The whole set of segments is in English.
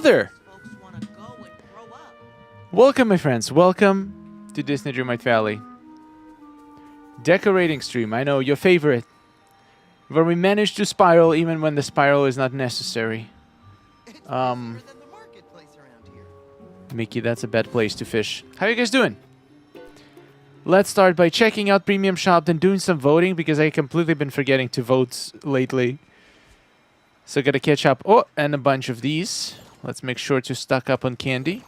Hello there! Welcome, my friends. Welcome to Disney Dreamlight Valley. Decorating stream. I know, your favorite. Where we manage to spiral even when the spiral is not necessary. Mickey, that's a bad place to fish. How you guys doing? Let's start by checking out Premium Shop, then doing some voting, because I completely been forgetting to vote lately. So gotta catch up. Oh, and a bunch of these. Let's make sure to stock up on candy.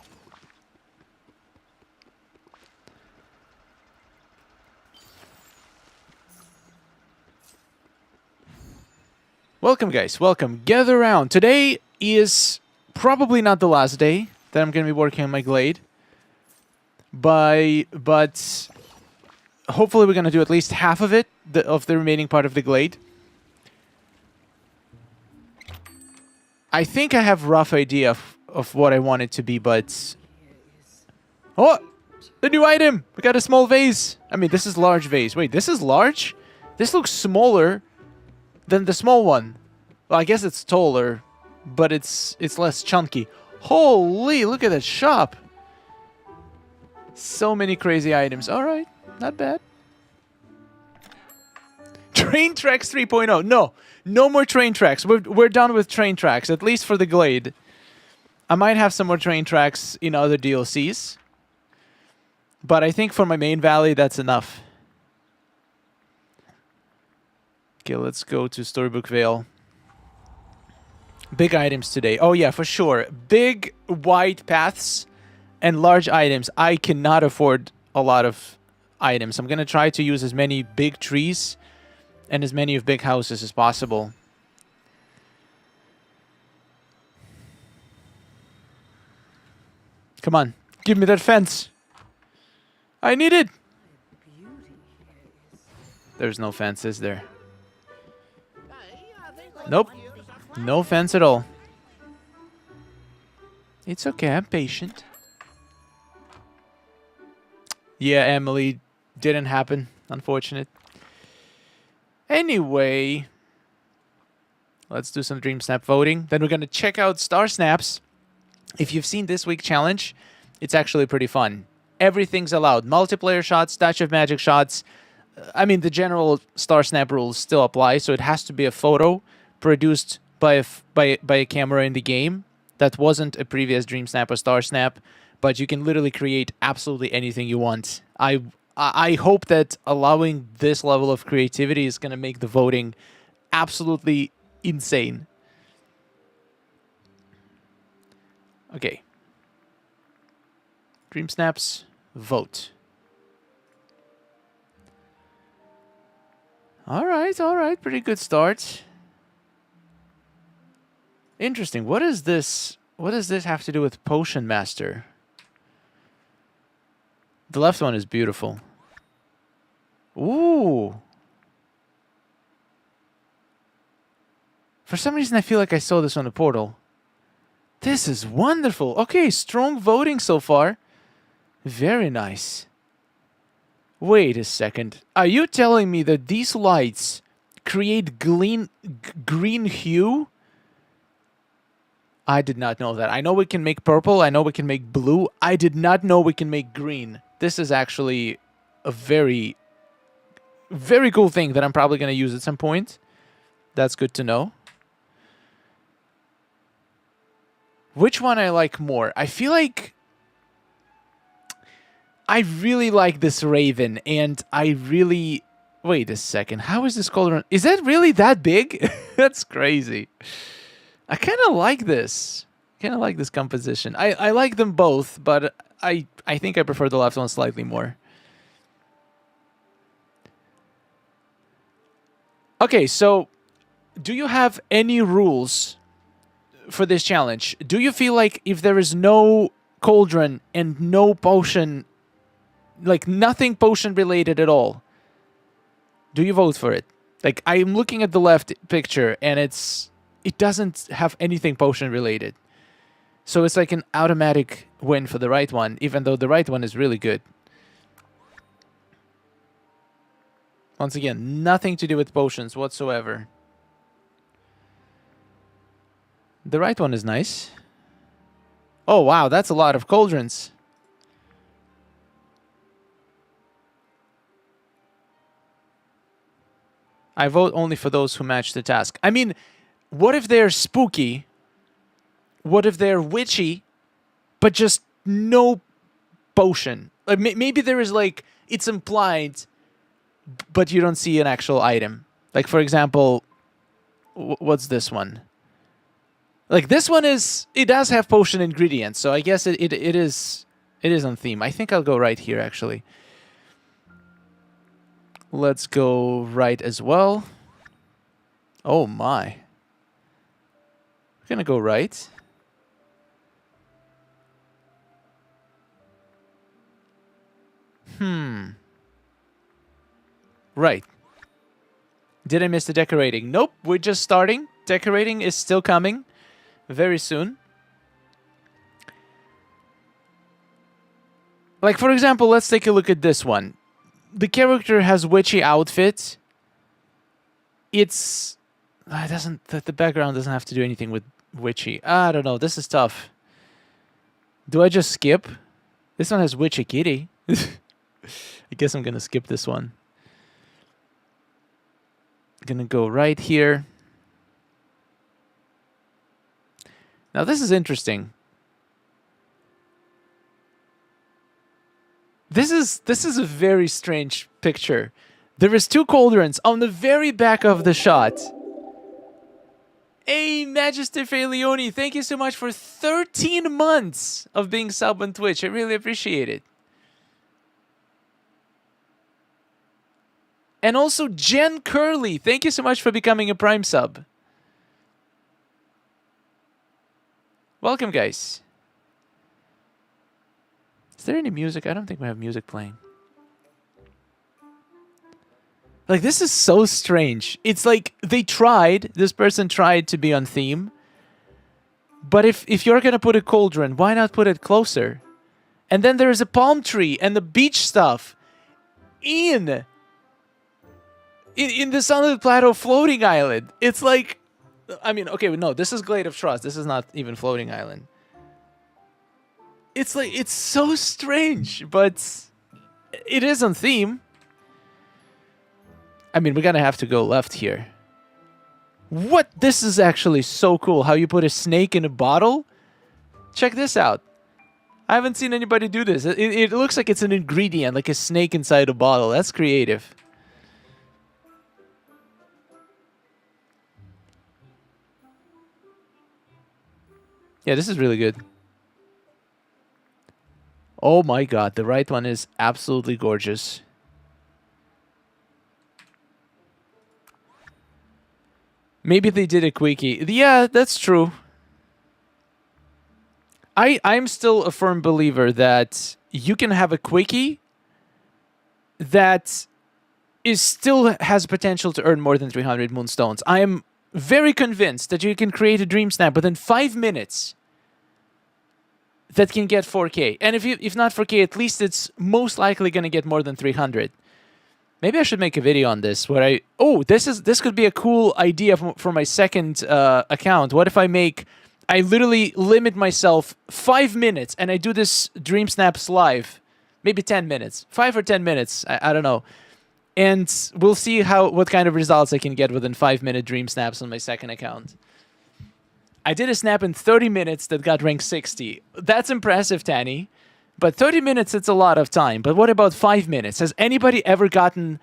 Welcome, guys. Welcome. Gather around. Today is probably not the last day that I'm going to be working on my Glade. But hopefully we're going to do at least half of it, of the remaining part of the Glade. I think I have a rough idea of what I want it to be, but... Oh! The new item! We got a small vase! I mean, this is large vase. Wait, this is large? This looks smaller than the small one. Well, I guess it's taller, but it's less chunky. Holy, look at that shop! So many crazy items. Alright, not bad. Train Tracks 3.0. No, no more train tracks. We're done with train tracks, at least for the Glade. I might have some more train tracks in other DLCs. But I think for my main valley, that's enough. Okay, let's go to Storybook Vale. Big items today. Oh yeah, for sure. Big wide paths and large items. I cannot afford a lot of items. I'm going to try to use as many big trees and as many of big houses as possible. Come on, give me that fence. I need it. There's no fence, is there? Nope. No fence at all. It's okay, I'm patient. Yeah, Emily, didn't happen. Unfortunate. Anyway, let's do some DreamSnap voting. Then we're going to check out Star Snaps. If you've seen this week's challenge, it's actually pretty fun. Everything's allowed. Multiplayer shots, Touch of Magic shots. I mean, the general Star Snap rules still apply, so it has to be a photo produced by a camera in the game. That wasn't a previous DreamSnap or Star Snap, but you can literally create absolutely anything you want. I hope that allowing this level of creativity is going to make the voting absolutely insane. Okay. DreamSnaps, vote. All right. Pretty good start. Interesting. What is this? What does this have to do with Potion Master? The left one is beautiful. Ooh. For some reason, I feel like I saw this on the portal. This is wonderful. Okay, strong voting so far. Very nice. Wait a second. Are you telling me that these lights create green hue? I did not know that. I know we can make purple. I know we can make blue. I did not know we can make green. This is actually a very, very cool thing that I'm probably going to use at some point. That's good to know. Which one I like more? I feel like I really like this raven, and I really... Wait a second. How is this cauldron? Is that really that big? That's crazy. I kind of like this. Kind of like this composition. I like them both, but I think I prefer the left one slightly more. Okay, so do you have any rules for this challenge? Do you feel like if there is no cauldron and no potion, like nothing potion related at all, do you vote for it? Like, I'm looking at the left picture and it doesn't have anything potion related. So it's like an automatic win for the right one, even though the right one is really good. Once again, nothing to do with potions whatsoever. The right one is nice. Oh, wow, that's a lot of cauldrons. I vote only for those who match the task. I mean, what if they're spooky? What if they're witchy, but just no potion? Like maybe there is like it's implied, but you don't see an actual item. Like for example, what's this one? Like this one is it does have potion ingredients, so I guess it is on theme. I think I'll go right here actually. Let's go right as well. Oh my. We're gonna go right. Right. Did I miss the decorating? Nope, we're just starting. Decorating is still coming very soon. Like, for example, let's take a look at this one. The character has witchy outfit. It's... it doesn't... The background doesn't have to do anything with witchy. I don't know. This is tough. Do I just skip? This one has witchy kitty. I guess I'm gonna skip this one. Gonna go right here. Now this is interesting. This is a very strange picture. There is 2 cauldrons on the very back of the shot. Hey, Magister Felioni, thank you so much for 13 months of being sub on Twitch. I really appreciate it. And also Jen Curley, thank you so much for becoming a Prime sub. Welcome, guys. Is there any music? I don't think we have music playing. Like, this is so strange. It's like this person tried to be on theme. But if you're going to put a cauldron, why not put it closer? And then there's a palm tree and the beach stuff in the Sunlit Plateau floating island. It's like, I mean, okay, no, this is Glade of Trust. This is not even floating island. It's like, it's so strange, but it is on theme. I mean, we're gonna have to go left here. What? This is actually so cool. How you put a snake in a bottle? Check this out. I haven't seen anybody do this. It looks like it's an ingredient, like a snake inside a bottle. That's creative. Yeah, this is really good. Oh my god, the right one is absolutely gorgeous. Maybe they did a quickie. Yeah, that's true. I'm still a firm believer that you can have a quickie that still has potential to earn more than 300 moonstones. I am very convinced that you can create a dream snap within 5 minutes that can get 4K. And if not 4K, at least it's most likely going to get more than 300. Maybe I should make a video on this where this could be a cool idea for my second account. What if I literally limit myself 5 minutes and I do this Dream Snaps live, maybe 10 minutes, 5 or 10 minutes, I don't know. And we'll see what kind of results I can get within 5-minute Dream Snaps on my second account. I did a snap in 30 minutes that got ranked 60. That's impressive, Tanny. But 30 minutes, it's a lot of time. But what about 5 minutes? Has anybody ever gotten,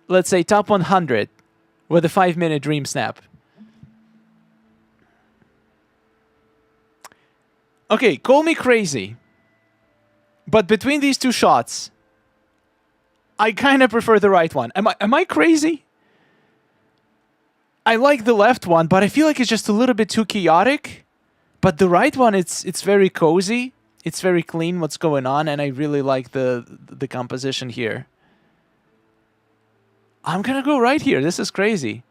let's say, top 100 with a 5-minute Dream Snap? Okay, call me crazy. But between these 2 shots, I kind of prefer the right one. Am I crazy? I like the left one, but I feel like it's just a little bit too chaotic. But the right one, it's very cozy. It's very clean what's going on, and I really like the composition here. I'm gonna go right here. This is crazy.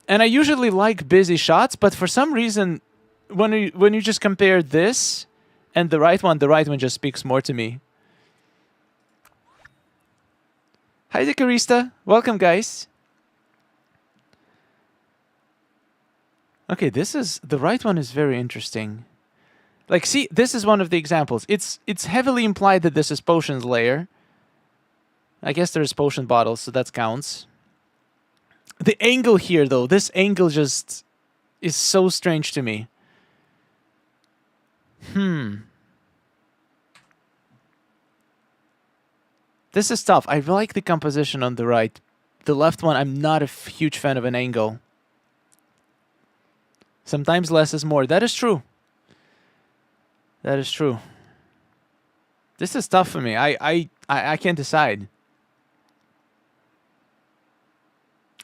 And I usually like busy shots, but for some reason, when you just compare this and the right one just speaks more to me. Hi, Zikarista. Welcome, guys. Okay, the right one is very interesting. Like, see, this is one of the examples. It's heavily implied that this is potions layer. I guess there's potion bottles, so that counts. The angle here, though, this angle just is so strange to me. This is tough. I like the composition on the right. The left one, I'm not a huge fan of an angle. Sometimes less is more. That is true. That is true. This is tough for me. I can't decide.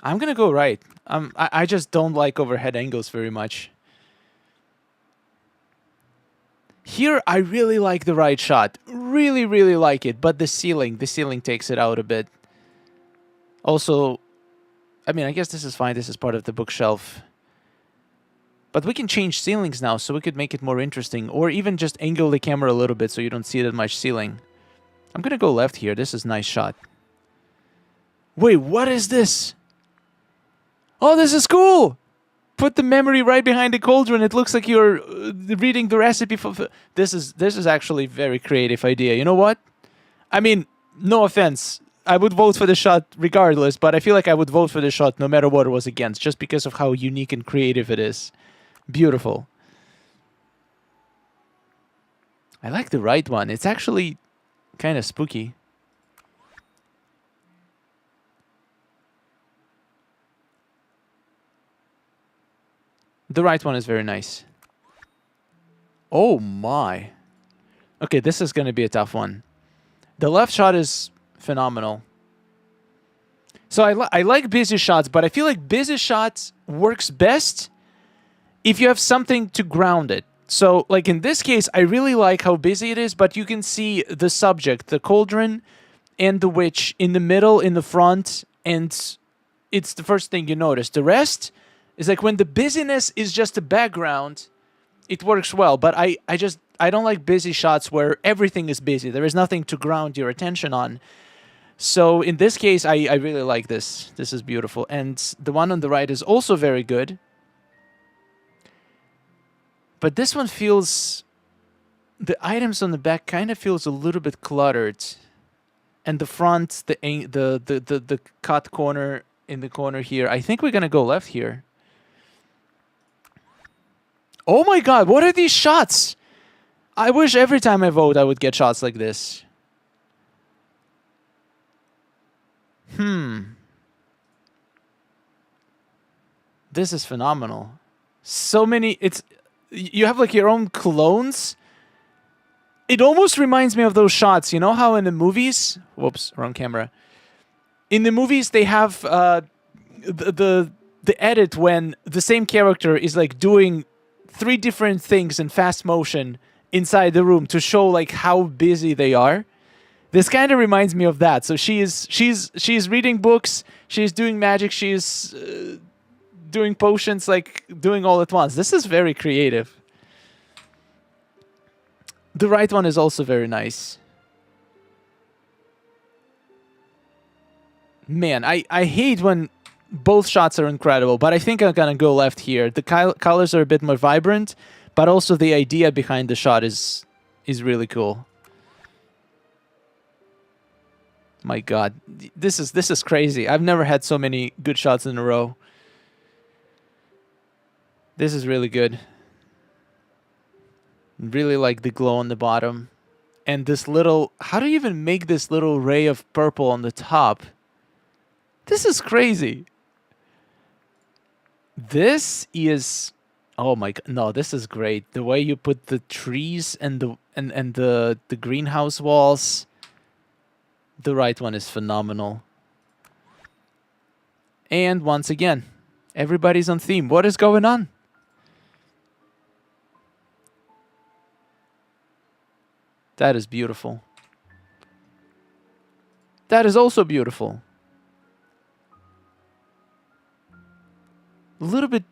I'm gonna go right. I just don't like overhead angles very much. Here, I really like the right shot. Really, really like it. But the ceiling takes it out a bit. Also, I mean, I guess this is fine. This is part of the bookshelf. But we can change ceilings now, so we could make it more interesting. Or even just angle the camera a little bit so you don't see that much ceiling. I'm gonna go left here. This is a nice shot. Wait, what is this? Oh, this is cool! Put the memory right behind the cauldron. It looks like you're reading the recipe for... This is actually a very creative idea. You know what? I mean, no offense. I would vote for the shot regardless, but I feel like I would vote for the shot no matter what it was against, just because of how unique and creative it is. Beautiful. I like the right one. It's actually kind of spooky. The right one is very nice. Oh my. Okay, this is going to be a tough one. The left shot is phenomenal. So I like busy shots, but I feel like busy shots works best if you have something to ground it. So, like in this case, I really like how busy it is, but you can see the subject, the cauldron, and the witch in the middle, in the front, and it's the first thing you notice. The rest is like when the busyness is just a background, it works well. But I don't like busy shots where everything is busy. There is nothing to ground your attention on. So in this case, I really like this. This is beautiful. And the one on the right is also very good. But this one feels... The items on the back kind of feels a little bit cluttered. And the front, the cut corner in the corner here. I think we're going to go left here. Oh my god, what are these shots? I wish every time I vote I would get shots like this. This is phenomenal. So many... You have like your own clones. It almost reminds me of those shots. You know how in the movies... Whoops, wrong camera. In the movies they have the edit when the same character is like doing 3 different things in fast motion inside the room to show like how busy they are. This kind of reminds me of that. So she's reading books, she's doing magic, she's doing potions, like doing all at once. This is very creative. The right one is also very nice. Man, I hate when both shots are incredible, but I think I'm gonna go left here. The colors are a bit more vibrant, but also the idea behind the shot is really cool. My god, this is crazy. I've never had so many good shots in a row. This is really good. Really like the glow on the bottom. And this little... How do you even make this little ray of purple on the top? This is crazy. This is... Oh my god. No, this is great. The way you put the trees and the greenhouse walls. The right one is phenomenal. And once again, everybody's on theme. What is going on? That is beautiful. That is also beautiful. A little bit...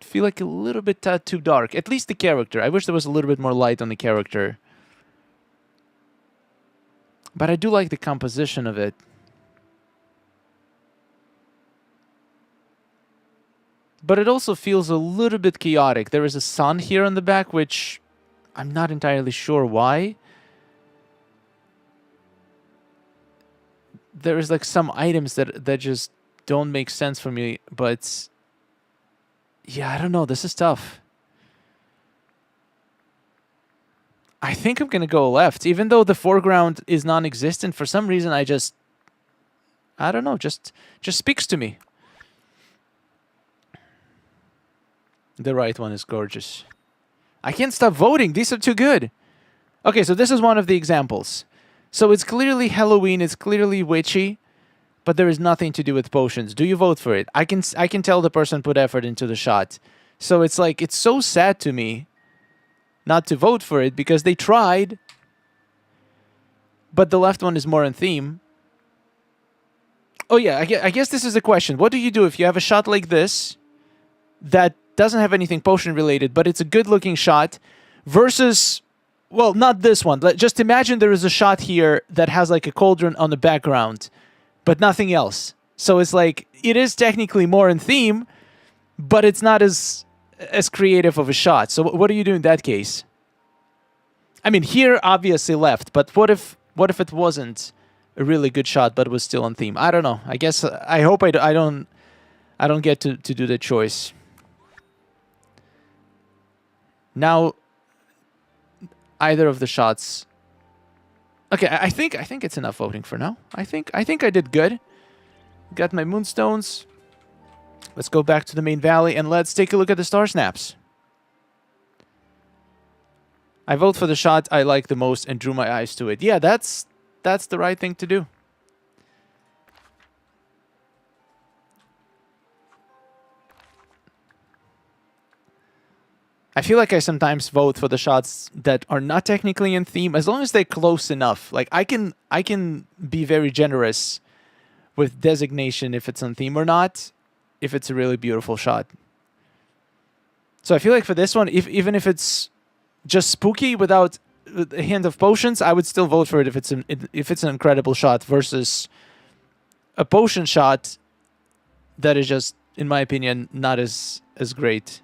Feel like a little bit too dark. At least the character. I wish there was a little bit more light on the character. But I do like the composition of it. But it also feels a little bit chaotic. There is a sun here on the back, which I'm not entirely sure why. There's like some items that just don't make sense for me, but yeah, I don't know. This is tough. I think I'm gonna go left, even though the foreground is non-existent. For some reason, I don't know, just speaks to me. The right one is gorgeous. I can't stop voting. These are too good. Okay, so this is one of the examples. So it's clearly Halloween, it's clearly witchy, but there is nothing to do with potions. Do you vote for it? I can tell the person put effort into the shot. So it's like, it's so sad to me not to vote for it because they tried, but the left one is more on theme. Oh yeah, I guess this is a question. What do you do if you have a shot like this that doesn't have anything potion related, but it's a good looking shot versus, well, not this one. Just imagine there is a shot here that has like a cauldron on the background, but nothing else. So it's like, it is technically more in theme, but it's not as creative of a shot. So what do you do in that case? I mean, here obviously left, but what if it wasn't a really good shot but was still on theme? I don't know. I guess I hope I don't get to do the choice. Now, either of the shots. Okay, I think it's enough voting for now. I think I did good. Got my moonstones. Let's go back to the main valley and let's take a look at the star snaps. I vote for the shot I like the most and drew my eyes to it. Yeah, that's the right thing to do. I feel like I sometimes vote for the shots that are not technically in theme, as long as they're close enough. Like I can be very generous with designation if it's on theme or not, if it's a really beautiful shot. So I feel like for this one, even if it's just spooky without a hint of potions, I would still vote for it if it's an incredible shot versus a potion shot that is just, in my opinion, not as great.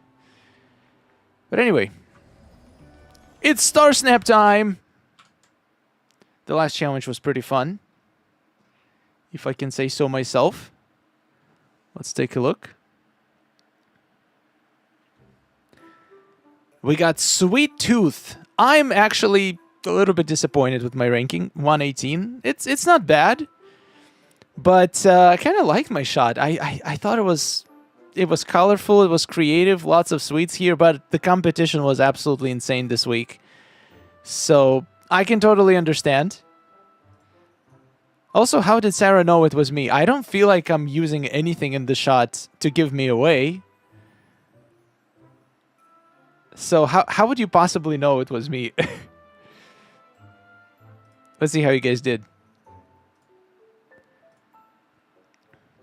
But anyway, it's Star Snap time. The last challenge was pretty fun, if I can say so myself. Let's take a look. We got Sweet Tooth. I'm actually a little bit disappointed with my ranking, 118. It's not bad, but I kind of liked my shot. I thought it was colorful, it was creative, lots of sweets here, but the competition was absolutely insane this week. So I can totally understand. Also, how did Sarah know it was me? I don't feel like I'm using anything in the shot to give me away. So how would you possibly know it was me? Let's see how you guys did.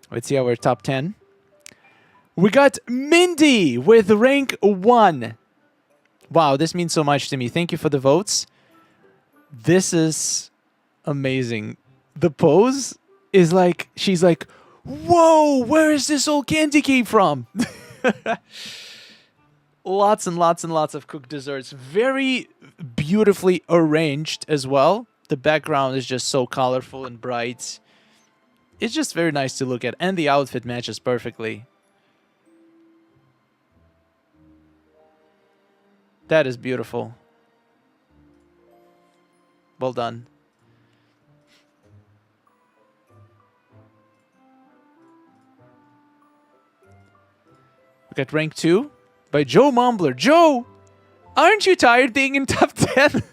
Let's see our top 10. We got Mindy with rank 1. Wow, this means so much to me. Thank you for the votes. This is amazing. The pose is like, she's like, whoa, where is this old candy came from? Lots and lots and lots of cooked desserts. Very beautifully arranged as well. The background is just so colorful and bright. It's just very nice to look at. And the outfit matches perfectly. That is beautiful. Well done. We got rank 2 by Joe Mumbler. Joe, aren't you tired being in top 10?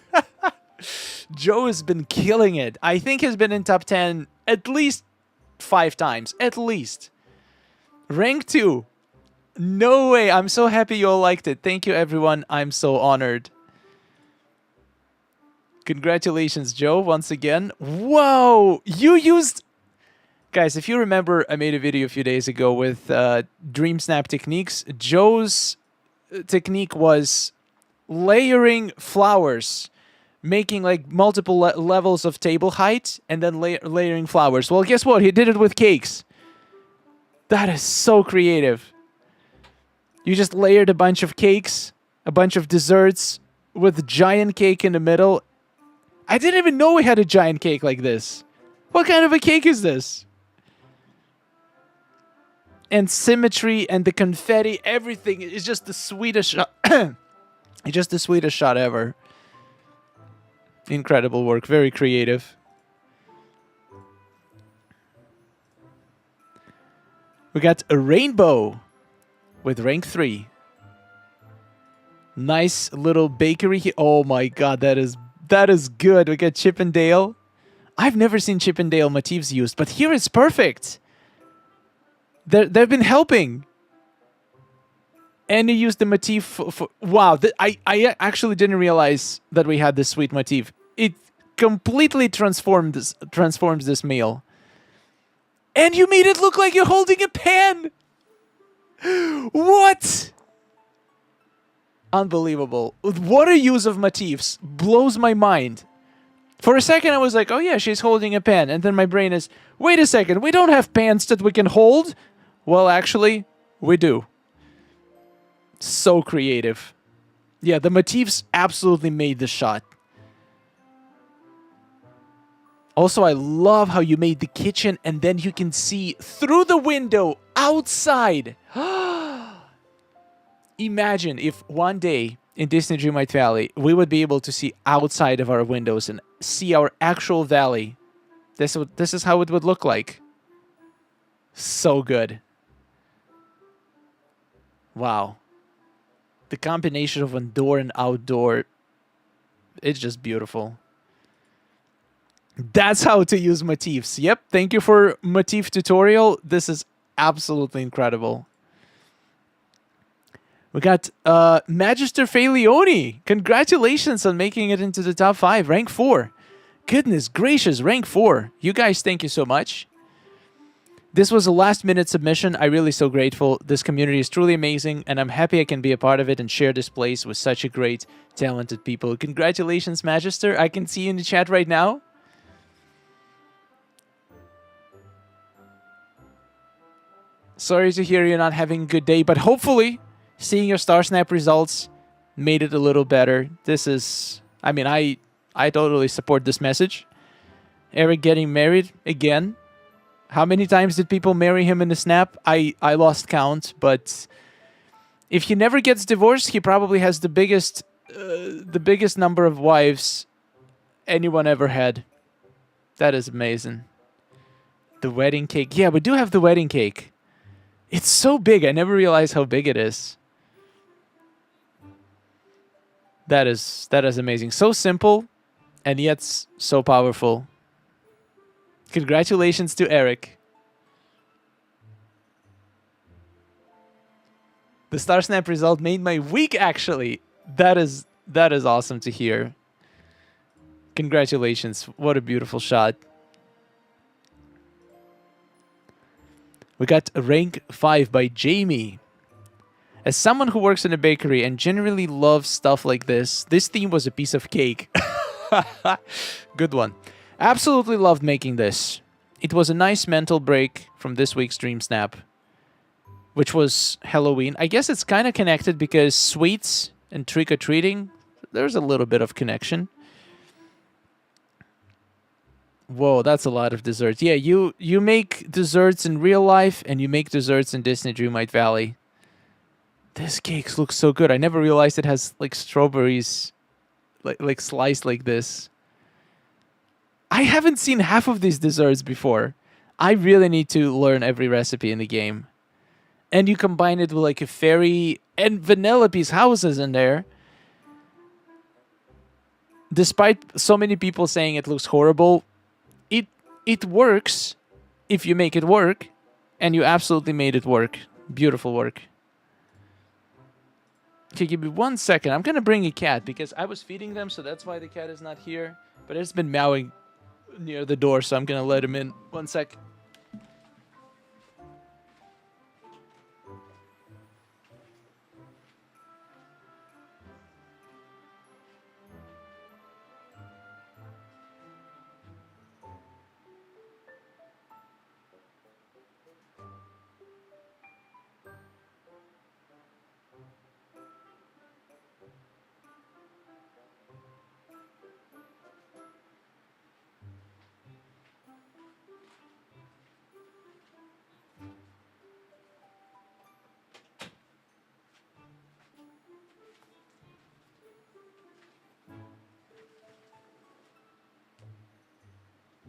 Joe has been killing it. I think he's been in top 10 at least 5 times. At least. Rank 2. No way. I'm so happy you all liked it. Thank you, everyone. I'm so honored. Congratulations, Joe, once again. Whoa! You used... Guys, if you remember, I made a video a few days ago with DreamSnap techniques. Joe's technique was layering flowers, making like multiple levels of table height, and then layering flowers. Well, guess what? He did it with cakes. That is so creative. You just layered a bunch of cakes, a bunch of desserts, with giant cake in the middle. I didn't even know we had a giant cake like this. What kind of a cake is this? And symmetry and the confetti, everything is just the sweetest shot. It's just the sweetest shot ever. Incredible work, very creative. We got a rainbow with rank 3. Nice little bakery. Oh my god, that is good. We got Chippendale. I've never seen Chippendale motifs used, but here it's perfect. They've been helping. And you use the motif for wow, I actually didn't realize that we had this sweet motif. It completely transforms this meal. And you made it look like you're holding a pen. What? Unbelievable. What a use of motifs. Blows my mind. For a second, I was like, oh yeah, she's holding a pen. And then my brain is, wait a second, we don't have pans that we can hold. Well, actually, we do. So creative. Yeah, the motifs absolutely made the shot. Also, I love how you made the kitchen and then you can see through the window outside. Imagine if one day in Disney Dreamlight Valley, we would be able to see outside of our windows and see our actual valley. This is how it would look like. So good. Wow. The combination of indoor and outdoor, it's just beautiful. That's how to use motifs. Yep, thank you for motif tutorial. This is absolutely incredible. We got Magister Faleone. Congratulations on making it into the top 5. Rank 4. Goodness gracious, rank 4. You guys, thank you so much. This was a last-minute submission. I'm really so grateful. This community is truly amazing, and I'm happy I can be a part of it and share this place with such a great, talented people. Congratulations, Magister. I can see you in the chat right now. Sorry to hear you're not having a good day, but hopefully seeing your StarSnap results made it a little better. This is... I mean, I totally support this message. Eric getting married again. How many times did people marry him in the snap? I lost count, but if he never gets divorced, he probably has the biggest number of wives anyone ever had. That is amazing. The wedding cake. Yeah, we do have the wedding cake. It's so big. I never realized how big it is. That is amazing. So simple, and yet so powerful. Congratulations to Eric. The StarSnap result made my week, actually. That is awesome to hear. Congratulations. What a beautiful shot. We got rank 5 by Jamie. As someone who works in a bakery and generally loves stuff like this theme was a piece of cake. Good one. Absolutely loved making this. It was a nice mental break from this week's DreamSnap, which was Halloween. I guess it's kind of connected because sweets and trick-or-treating, there's a little bit of connection. Whoa, that's a lot of desserts. Yeah, you make desserts in real life and you make desserts in Disney Dreamlight Valley. This cake looks so good. I never realized it has like strawberries like sliced like this. I haven't seen half of these desserts before. I really need to learn every recipe in the game. And you combine it with like a fairy and Vanellope's houses in there. Despite so many people saying it looks horrible, it works if you make it work. And you absolutely made it work. Beautiful work. Okay, give me 1 second. I'm going to bring a cat because I was feeding them, so that's why the cat is not here. But it's been meowing near the door, so I'm going to let him in. 1 sec.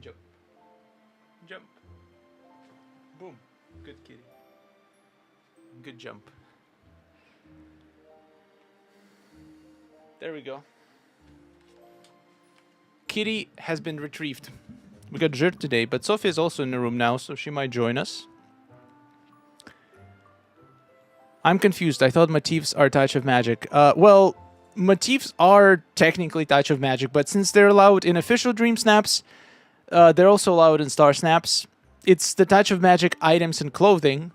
Jump. Jump. Boom. Good kitty. Good jump. There we go. Kitty has been retrieved. We got Jurt today, but Sophie is also in the room now, so she might join us. I'm confused. I thought motifs are Touch of Magic. Well, motifs are technically Touch of Magic, but since they're allowed in official DreamSnaps, they're also allowed in StarSnaps. It's the Touch of Magic items and clothing.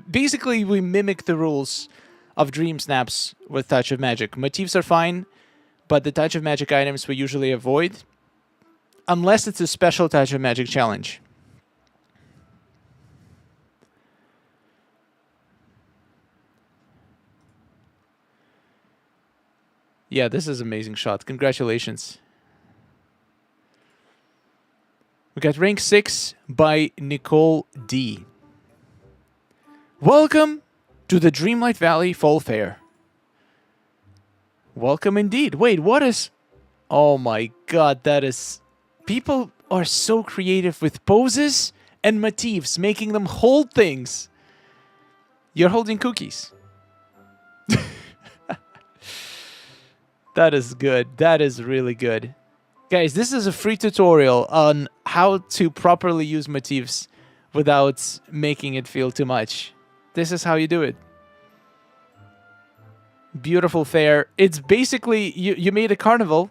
Basically, we mimic the rules of DreamSnaps with Touch of Magic. Motifs are fine, but the Touch of Magic items we usually avoid, unless it's a special Touch of Magic challenge. Yeah, this is an amazing shot. Congratulations. We got rank 6 by Nicole D. Welcome to the Dreamlight Valley Fall Fair. Welcome indeed. Wait, what is... Oh my god, that is... People are so creative with poses and motifs, making them hold things. You're holding cookies. That is good. That is really good. Guys, this is a free tutorial on how to properly use motifs without making it feel too much. This is how you do it. Beautiful fair. It's basically, you made a carnival.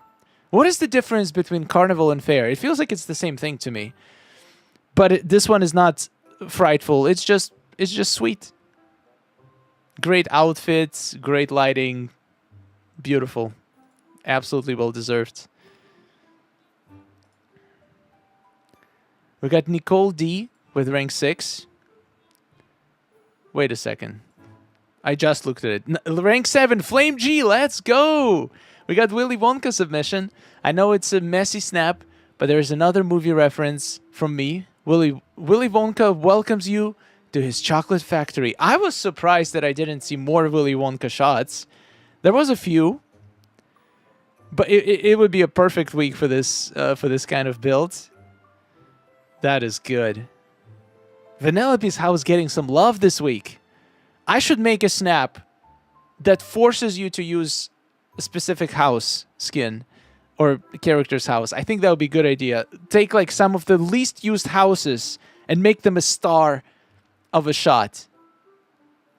What is the difference between carnival and fair? It feels like it's the same thing to me. But this one is not frightful. It's just sweet. Great outfits, great lighting. Beautiful. Absolutely well deserved. We got Nicole D with rank 6. Wait a second. I just looked at it. Rank 7, Flame G, let's go! We got Willy Wonka submission. I know it's a messy snap, but there's another movie reference from me. Willy Wonka welcomes you to his chocolate factory. I was surprised that I didn't see more Willy Wonka shots. There was a few. But it would be a perfect week for this kind of build. That is good. Vanellope's house getting some love this week. I should make a snap that forces you to use a specific house skin or character's house. I think that would be a good idea. Take like some of the least used houses and make them a star of a shot.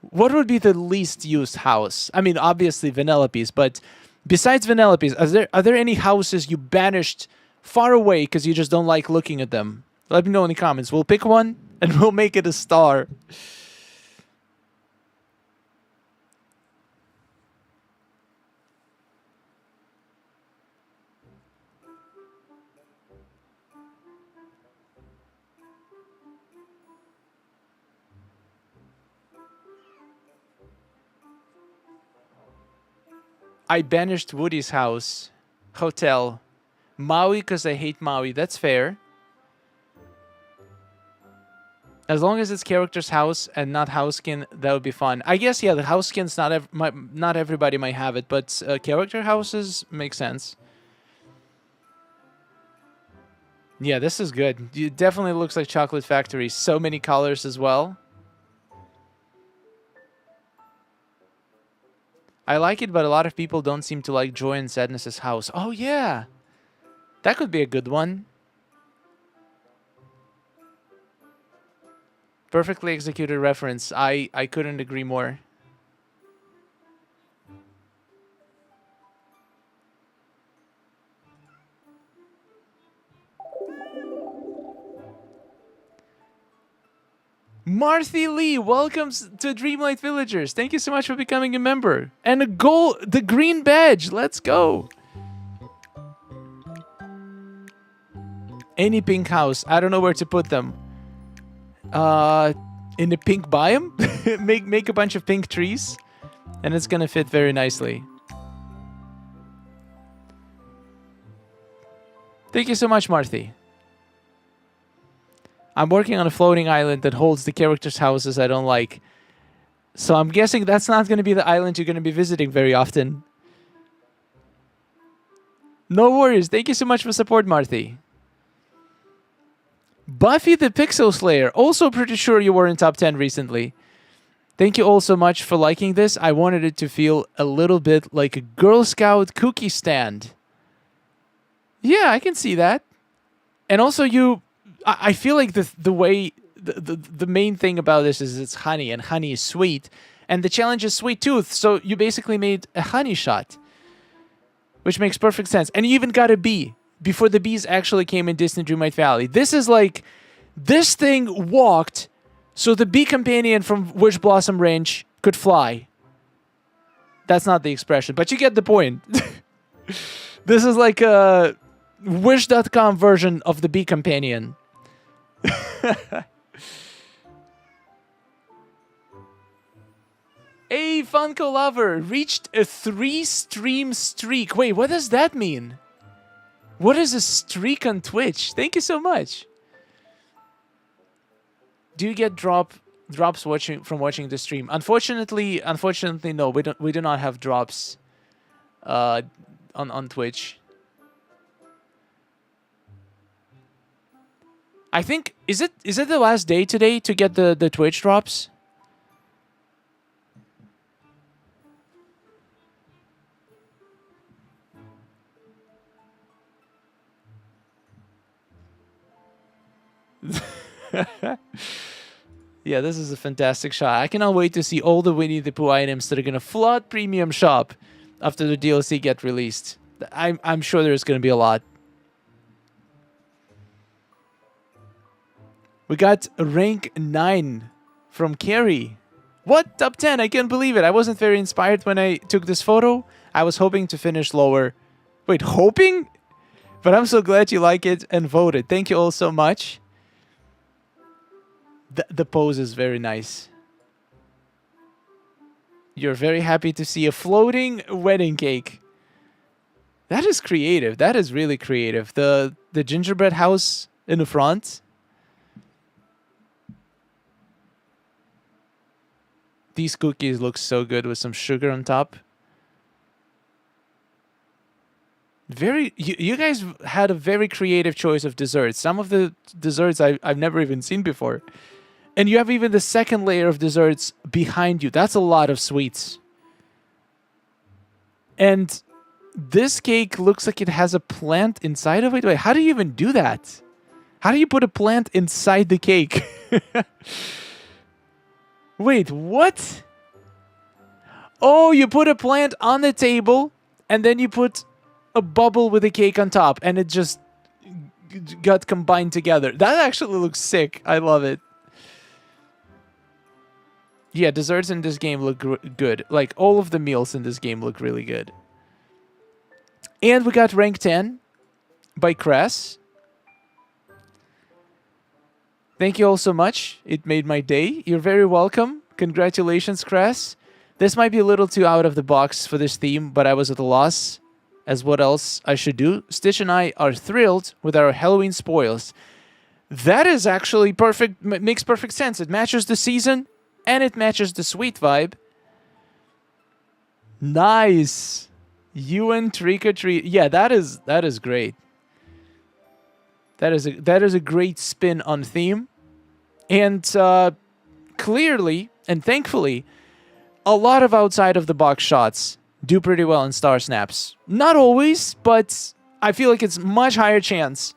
What would be the least used house? I mean, obviously Vanellope's, but besides Vanellope's, are there any houses you banished far away because you just don't like looking at them? Let me know in the comments. We'll pick one and we'll make it a star. I banished Woody's house, hotel, Maui because I hate Maui. That's fair. As long as it's character's house and not house skin, that would be fun. I guess, yeah, the house skins, not everybody might have it, but character houses make sense. Yeah, this is good. It definitely looks like Chocolate Factory. So many colors as well. I like it, but a lot of people don't seem to like Joy and Sadness's house. Oh, yeah. That could be a good one. Perfectly executed reference. I couldn't agree more. Marthy Lee, welcome to Dreamlight Villagers. Thank you so much for becoming a member. And the green badge. Let's go. Any pink house. I don't know where to put them. In the pink biome. make a bunch of pink trees. And it's gonna fit very nicely. Thank you so much, Marthy. I'm working on a floating island that holds the characters' houses I don't like. So I'm guessing that's not going to be the island you're going to be visiting very often. No worries. Thank you so much for support, Marthy. Buffy the Pixel Slayer. Also pretty sure you were in top 10 recently. Thank you all so much for liking this. I wanted it to feel a little bit like a Girl Scout cookie stand. Yeah, I can see that. And also I feel like the main thing about this is it's honey, and honey is sweet. And the challenge is sweet tooth, so you basically made a honey shot. Which makes perfect sense. And you even got a bee before the bees actually came in Disney Dreamlight Valley. This is like, this thing walked so the bee companion from Wish Blossom Ranch could fly. That's not the expression, but you get the point. This is like a Wish.com version of the bee companion. A Funko Lover reached a 3-stream streak. Wait, what does that mean? What is a streak on Twitch? Thank you so much. Do you get drops from watching the stream? Unfortunately, no. We do not have drops on Twitch. I think is it the last day today to get the Twitch drops? Yeah, this is a fantastic shot. I cannot wait to see all the Winnie the Pooh items that are gonna flood Premium Shop after the DLC get released. I'm sure there's gonna be a lot. We got rank 9 from Carrie. What? Top 10? I can't believe it. I wasn't very inspired when I took this photo. I was hoping to finish lower. Wait, hoping? But I'm so glad you like it and voted. Thank you all so much. The pose is very nice. You're very happy to see a floating wedding cake. That is creative. That is really creative. The gingerbread house in the front. These cookies look so good with some sugar on top. You guys had a very creative choice of desserts. Some of the desserts I've never even seen before. And you have even the second layer of desserts behind you. That's a lot of sweets. And this cake looks like it has a plant inside of it. Wait, how do you even do that? How do you put a plant inside the cake? Wait, what? Oh, you put a plant on the table, and then you put a bubble with a cake on top, and it just got combined together. That actually looks sick. I love it. Yeah, desserts in this game look good. Like, all of the meals in this game look really good. And we got rank 10 by Cress. Thank you all so much. It made my day. You're very welcome. Congratulations, Cress. This might be a little too out of the box for this theme, but I was at a loss as what else I should do. Stitch and I are thrilled with our Halloween spoils. That is actually perfect. Makes perfect sense. It matches the season. And it matches the sweet vibe. Nice. You and Trick or Treat. Yeah, that is great. That is a great spin on theme. And clearly and thankfully, a lot of outside of the box shots do pretty well in Star Snaps. Not always, but I feel like it's much higher chance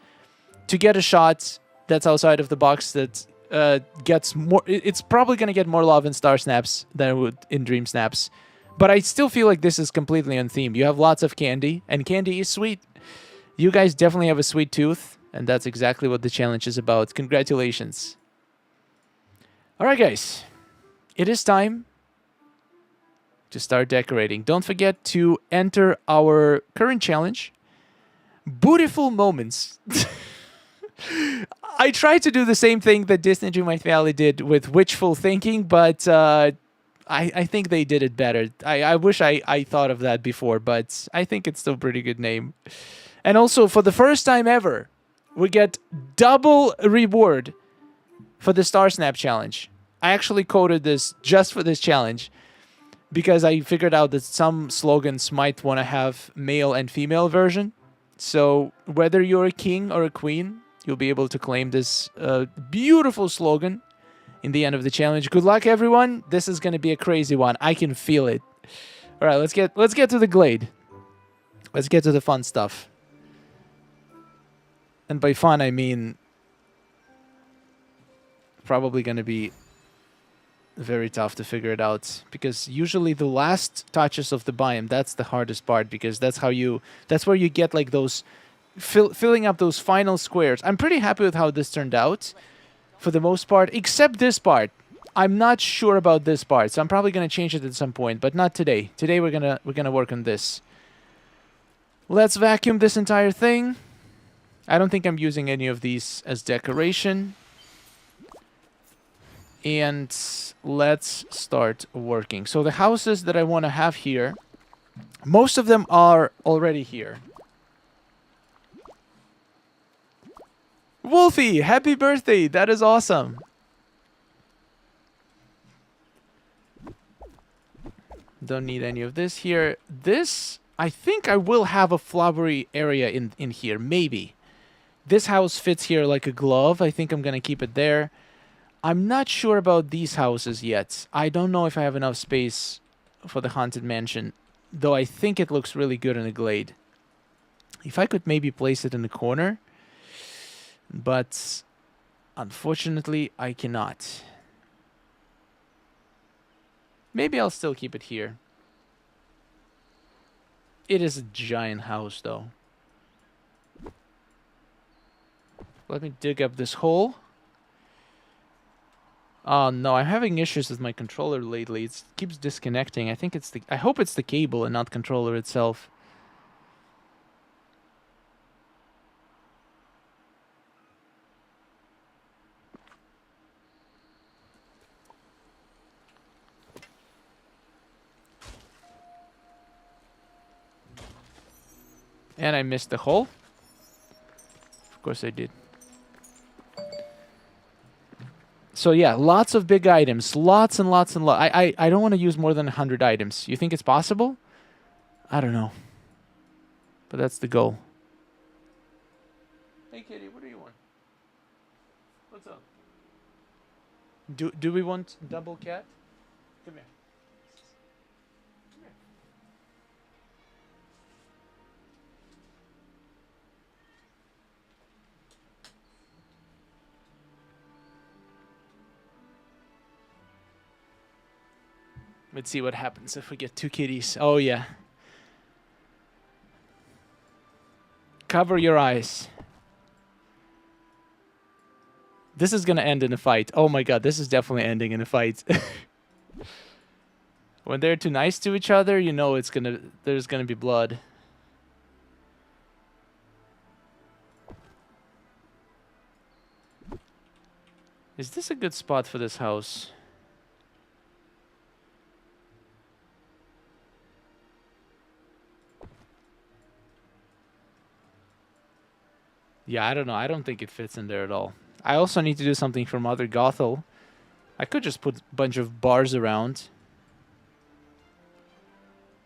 to get a shot that's outside of the box that gets more. It's probably going to get more love in Star Snaps than it would in Dream Snaps. But I still feel like this is completely on theme. You have lots of candy, and candy is sweet. You guys definitely have a sweet tooth, and that's exactly what the challenge is about. Congratulations. All right, guys. It is time to start decorating. Don't forget to enter our current challenge, Beautiful Moments. I tried to do the same thing that Disney Dreamlight Valley did with Wishful Thinking, but I think they did it better. I wish I thought of that before, but I think it's still a pretty good name. And also, for the first time ever, we get double reward for the Star Snap challenge. I actually coded this just for this challenge because I figured out that some slogans might want to have male and female version. So whether you're a king or a queen, you'll be able to claim this beautiful slogan in the end of the challenge. Good luck, everyone. This is going to be a crazy one. I can feel it. All right, let's get to the glade. Let's get to the fun stuff. And by fun, I mean probably going to be very tough to figure it out, because usually the last touches of the biome, that's the hardest part, because that's where you get like those filling up those final squares. I'm pretty happy with how this turned out for the most part, except this part. I'm not sure about this part, so I'm probably going to change it at some point, but not today. Today we're going to work on this. Let's vacuum this entire thing. I don't think I'm using any of these as decoration. And let's start working. So the houses that I want to have here, most of them are already here. Wolfie, happy birthday! That is awesome. Don't need any of this here. This, I think I will have a flowery area in here, maybe. This house fits here like a glove. I think I'm going to keep it there. I'm not sure about these houses yet. I don't know if I have enough space for the Haunted Mansion, though I think it looks really good in the glade. If I could maybe place it in the corner, but unfortunately I cannot. Maybe I'll still keep it here. It is a giant house, though. Let me dig up this hole. Oh no, I'm having issues with my controller lately. It keeps disconnecting. I hope it's the cable and not controller itself. And I missed the hole. Of course I did. So yeah, lots of big items. Lots and lots and lots. I don't want to use more than 100 items. You think it's possible? I don't know. But that's the goal. Hey kitty, what do you want? What's up? Do we want double cat? Come here. Come here. Let's see what happens if we get two kitties. Oh, yeah. Cover your eyes. This is going to end in a fight. Oh, my God. This is definitely ending in a fight. When they're too nice to each other, you know there's going to be blood. Is this a good spot for this house? Yeah, I don't know. I don't think it fits in there at all. I also need to do something for Mother Gothel. I could just put a bunch of bars around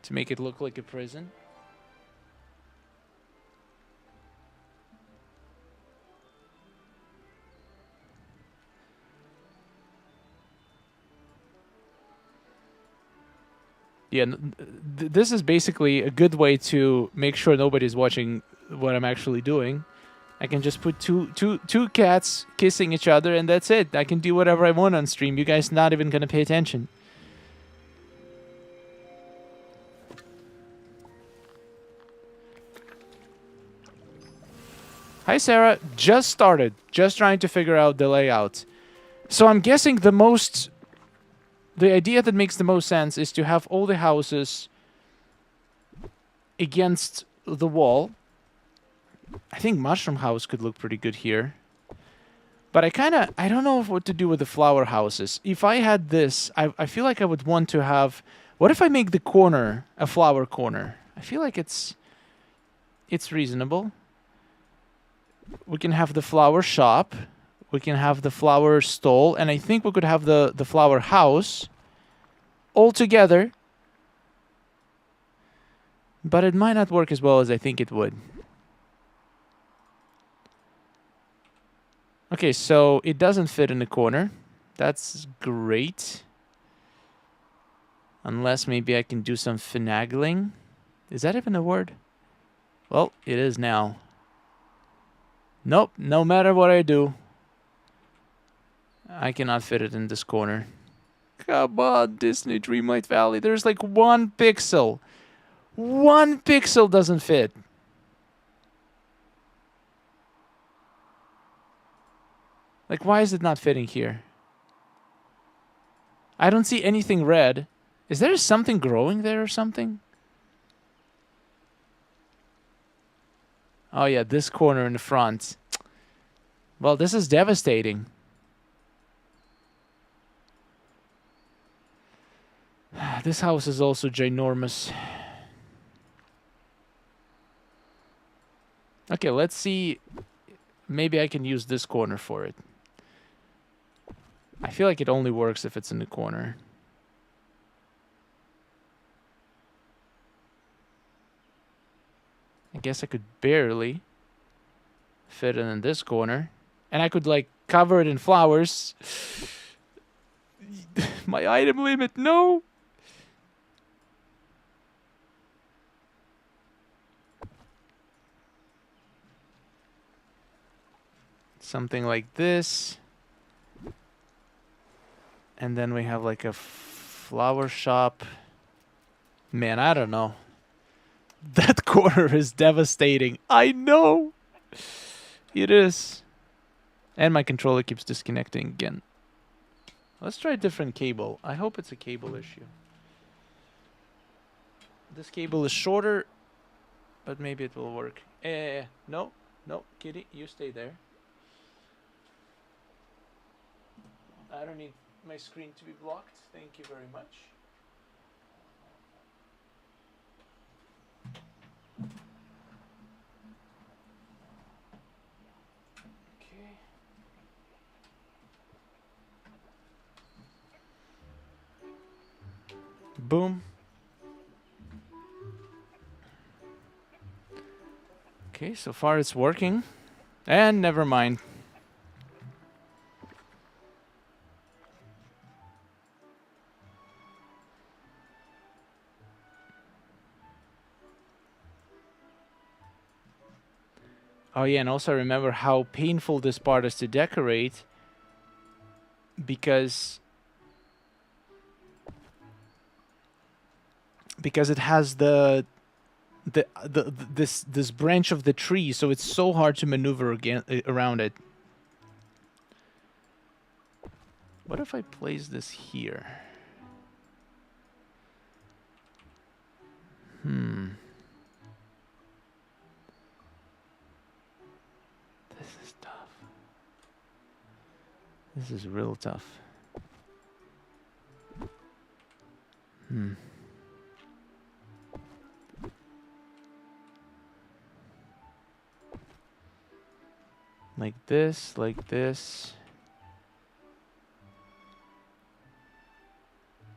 to make it look like a prison. Yeah, this is basically a good way to make sure nobody's watching what I'm actually doing. I can just put two cats kissing each other, and that's it. I can do whatever I want on stream. You guys not even gonna pay attention. Hi, Sarah. Just started. Just trying to figure out the layout. So I'm guessing the idea that makes the most sense is to have all the houses against the wall. I think Mushroom House could look pretty good here. But I don't know what to do with the flower houses. If I had this, I feel like I would want to have... What if I make the corner a flower corner? I feel like it's reasonable. We can have the flower shop. We can have the flower stall. And I think we could have the flower house all together. But it might not work as well as I think it would. Okay, so it doesn't fit in the corner. That's great. Unless maybe I can do some finagling. Is that even a word? Well, it is now. Nope, no matter what I do, I cannot fit it in this corner. Come on, Disney Dreamlight Valley. There's like 1 pixel. 1 pixel doesn't fit. Like, why is it not fitting here? I don't see anything red. Is there something growing there or something? Oh yeah, this corner in the front. Well, this is devastating. This house is also ginormous. Okay, let's see. Maybe I can use this corner for it. I feel like it only works if it's in the corner. I guess I could barely fit it in this corner. And I could, like, cover it in flowers. My item limit, no! Something like this. And then we have, like, a flower shop. Man, I don't know. That corner is devastating. I know! It is. And my controller keeps disconnecting again. Let's try a different cable. I hope it's a cable issue. This cable is shorter, but maybe it will work. No, no, kitty, you stay there. I don't need my screen to be blocked. Thank you very much. Okay. Boom. Okay, so far it's working. And never mind. Oh yeah, and also remember how painful this part is to decorate, because it has this branch of the tree, so it's so hard to maneuver around it. What if I place this here? This is tough. This is real tough. Like this, like this.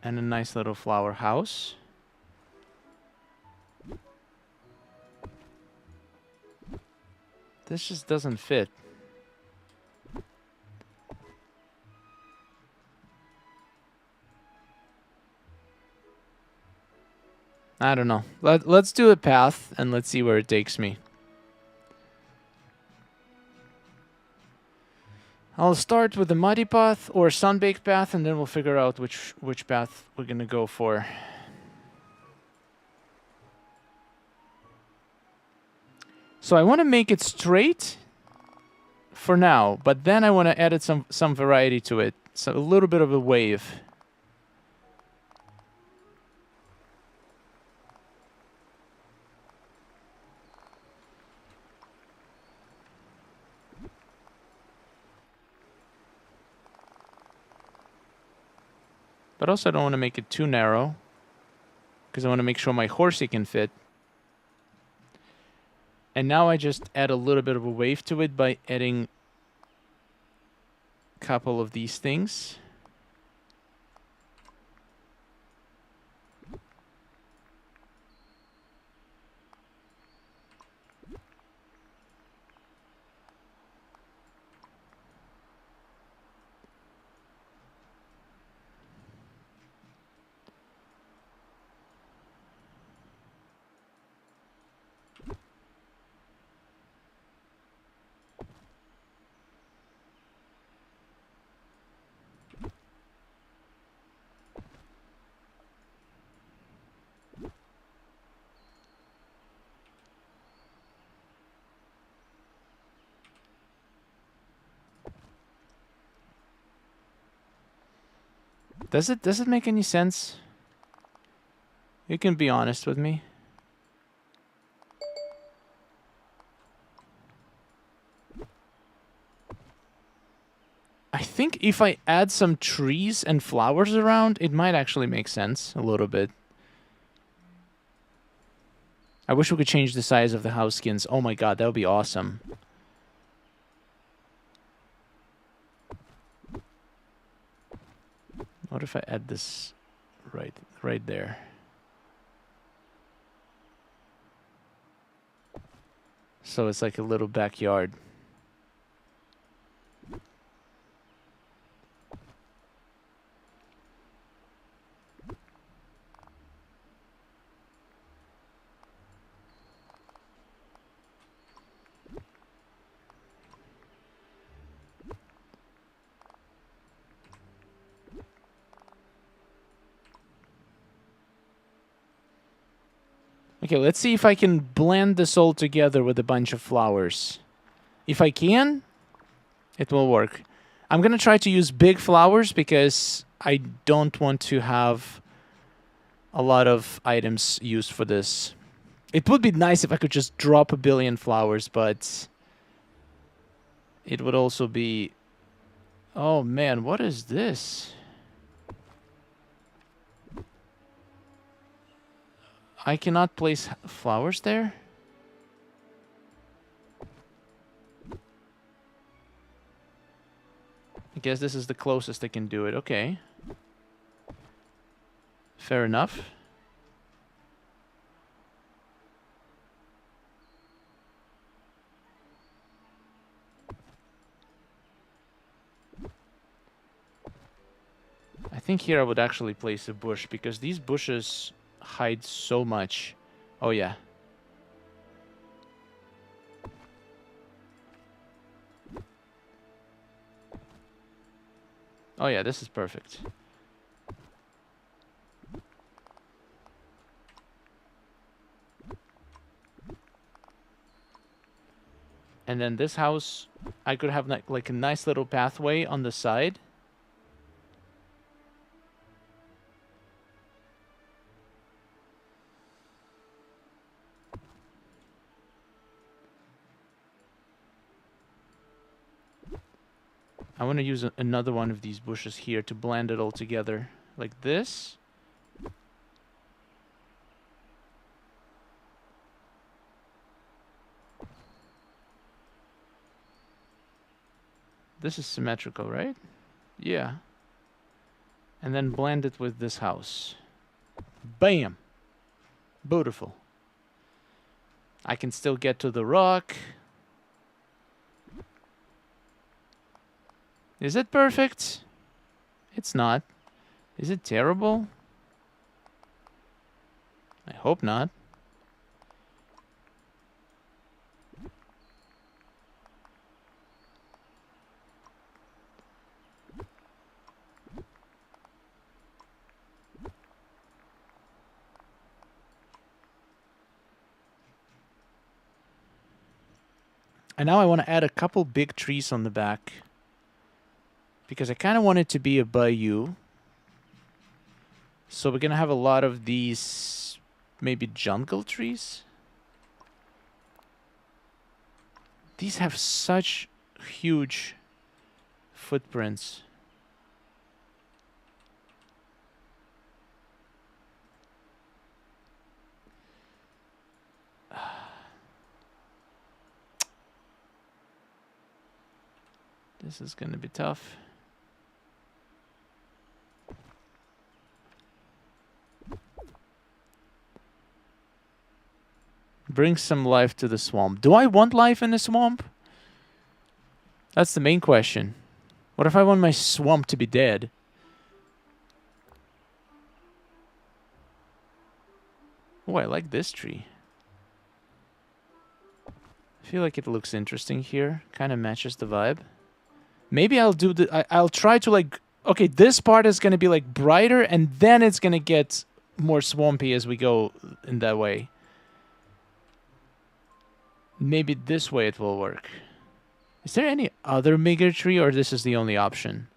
And a nice little flower house. This just doesn't fit. I don't know. Let's do a path and let's see where it takes me. I'll start with the muddy path or sun-baked path, and then we'll figure out which path we're gonna go for. So I want to make it straight for now, but then I want to add some variety to it. So a little bit of a wave. But also I don't want to make it too narrow, because I want to make sure my horsey can fit. And now I just add a little bit of a wave to it by adding a couple of these things. Does it make any sense? You can be honest with me. I think if I add some trees and flowers around, it might actually make sense a little bit. I wish we could change the size of the house skins. Oh my god, that would be awesome. What if I add this right there? So it's like a little backyard. Okay, let's see if I can blend this all together with a bunch of flowers. If I can, it will work. I'm going to try to use big flowers because I don't want to have a lot of items used for this. It would be nice if I could just drop 1 billion flowers, but it would also be... Oh man, what is this? I cannot place flowers there? I guess this is the closest I can do it. Okay. Fair enough. I think here I would actually place a bush because these bushes hide so much. Oh yeah. Oh yeah, this is perfect. And then this house, I could have like a nice little pathway on the side. I want to use another one of these bushes here to blend it all together. Like this. This is symmetrical, right? Yeah. And then blend it with this house. Bam! Beautiful. I can still get to the rock. Is it perfect? It's not. Is it terrible? I hope not. And now I want to add a couple big trees on the back. Because I kind of want it to be a bayou. So we're going to have a lot of these, maybe jungle trees. These have such huge footprints. This is going to be tough. Bring some life to the swamp. Do I want life in the swamp? That's the main question. What if I want my swamp to be dead? Oh, I like this tree. I feel like it looks interesting here. Kind of matches the vibe. Maybe I'll do the... I'll try to like... Okay, this part is going to be like brighter and then it's going to get more swampy as we go in that way. Maybe this way it will work. Is there any other bigger tree or this is the only option?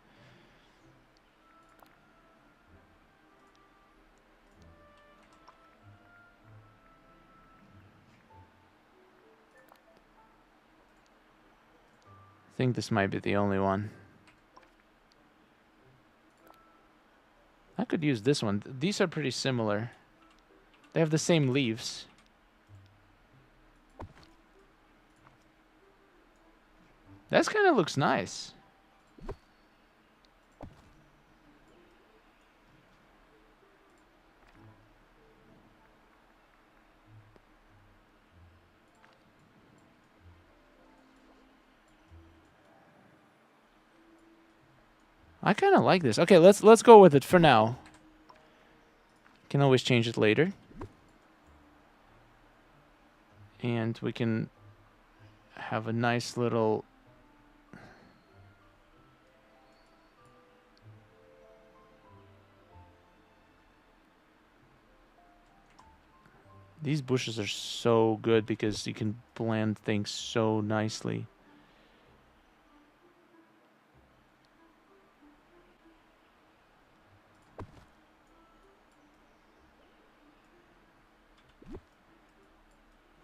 think this might be the only one. I could use this one. These are pretty similar. They have the same leaves. That kind of looks nice. I kind of like this. Okay, let's go with it for now. Can always change it later. And we can have a nice little... These bushes are so good because you can blend things so nicely.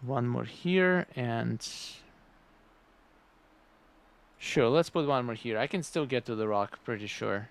One more here, and... Sure, let's put one more here. I can still get to the rock, pretty sure.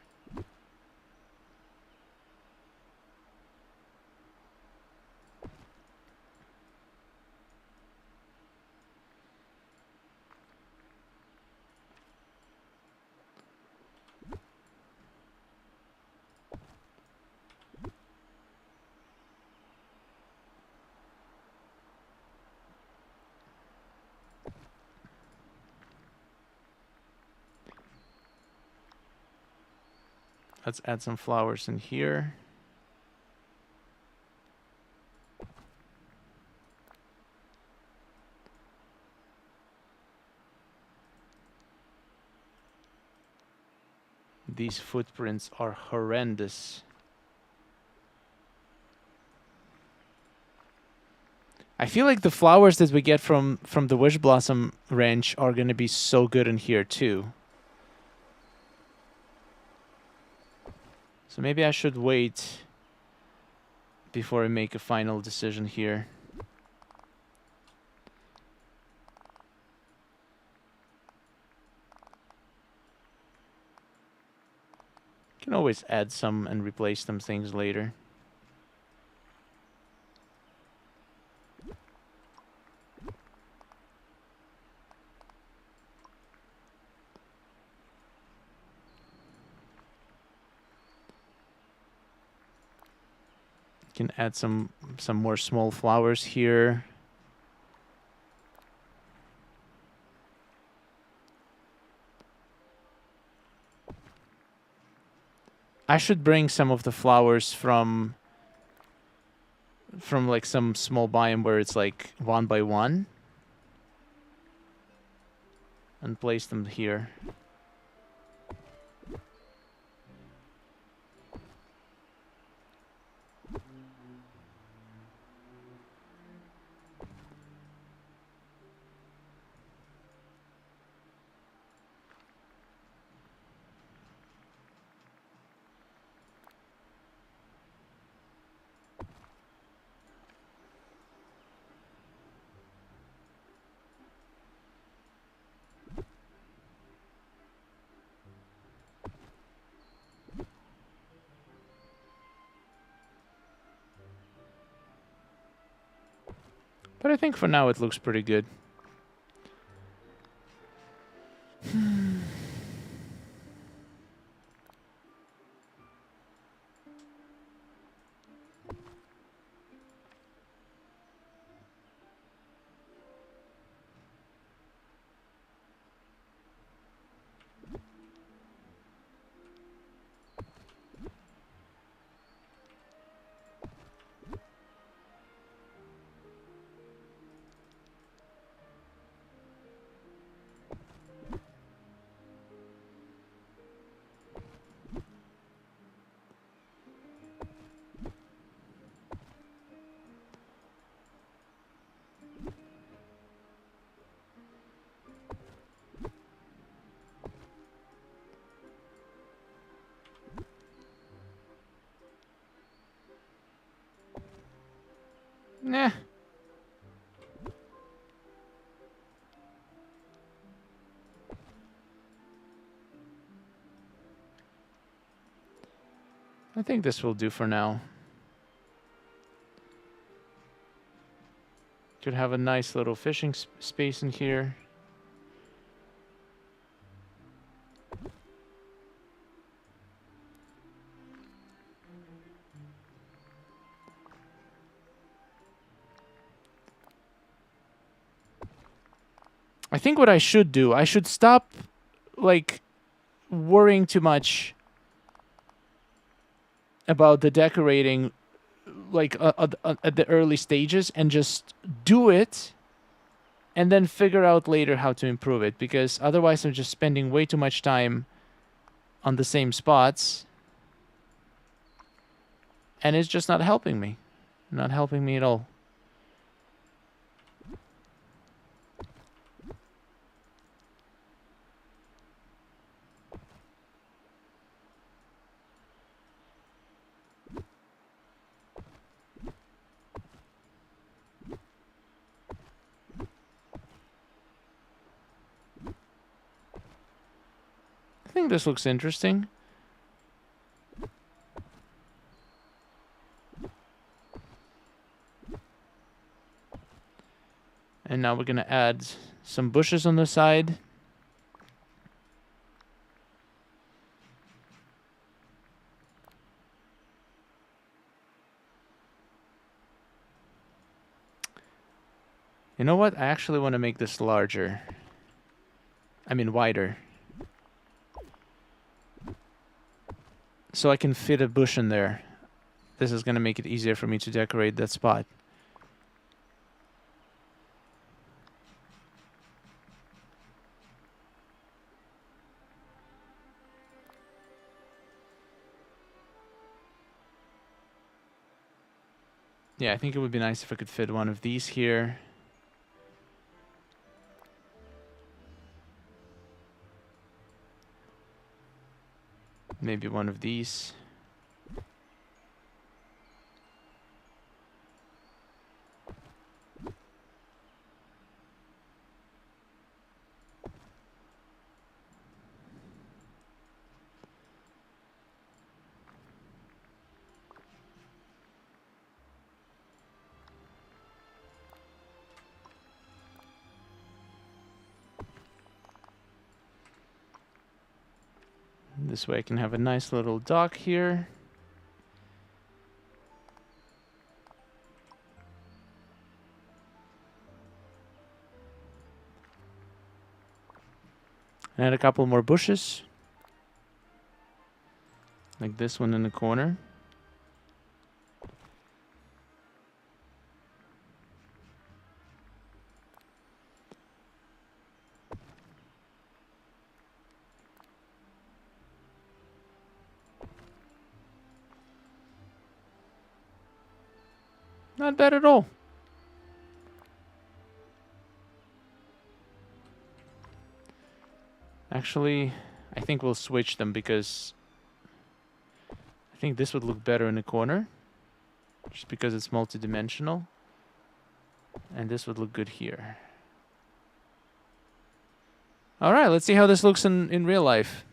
Let's add some flowers in here. These footprints are horrendous. I feel like the flowers that we get from the Wish Blossom Ranch are going to be so good in here too. So maybe I should wait before I make a final decision here. Can always add some and replace some things later. Can add some more small flowers here. I should bring some of the flowers from like some small biome where it's like 1 by 1 and place them here. But I think for now it looks pretty good. Nah. I think this will do for now. Could have a nice little fishing space in here. I think what I should do, I should stop, like, worrying too much about the decorating, like, at the early stages, and just do it, and then figure out later how to improve it, because otherwise I'm just spending way too much time on the same spots, and it's just not helping me. Not helping me at all. I think this looks interesting. And now we're going to add some bushes on the side. You know what? I actually want to make this larger. I mean wider. So I can fit a bush in there. This is going to make it easier for me to decorate that spot. Yeah, I think it would be nice if I could fit one of these here. Maybe one of these. This way I can have a nice little dock here. And add a couple more bushes. Like this one in the corner. Not bad at all. Actually, I think we'll switch them because I think this would look better in the corner. Just because it's multi-dimensional. And this would look good here. Alright, let's see how this looks in real life.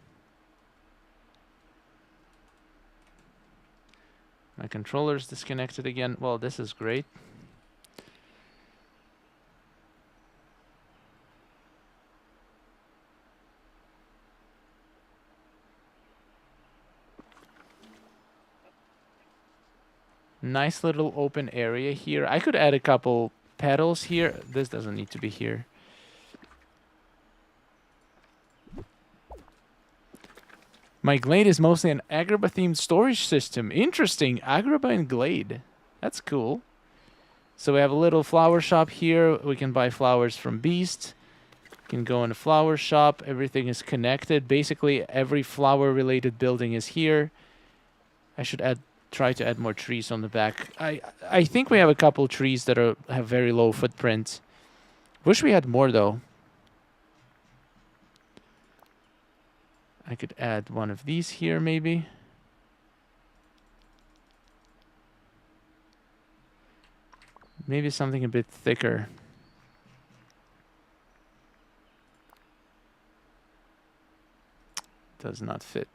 My controller's disconnected again. Well, this is great. Nice little open area here. I could add a couple petals here. This doesn't need to be here. My Glade is mostly an Agrabah-themed storage system. Interesting. Agrabah and Glade. That's cool. So we have a little flower shop here. We can buy flowers from Beast. We can go in a flower shop. Everything is connected. Basically, every flower-related building is here. I should try to add more trees on the back. I think we have a couple trees that have very low footprint. Wish we had more, though. I could add one of these here, maybe. Maybe something a bit thicker. Does not fit.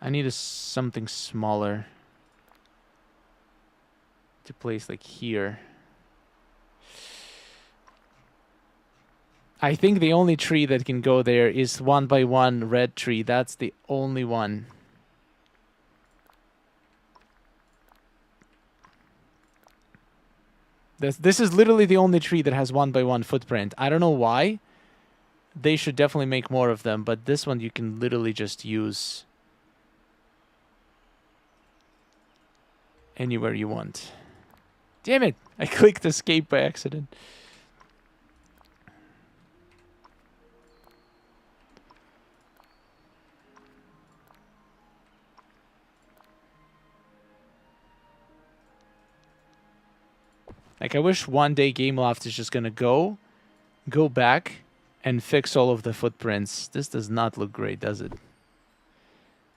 I need something smaller to place like here. I think the only tree that can go there is 1x1 red tree. That's the only one. This is literally the only tree that has 1x1 footprint. I don't know why. They should definitely make more of them, but this one you can literally just use anywhere you want. Damn it! I clicked escape by accident. Like, I wish one day Gameloft is just gonna go back, and fix all of the footprints. This does not look great, does it?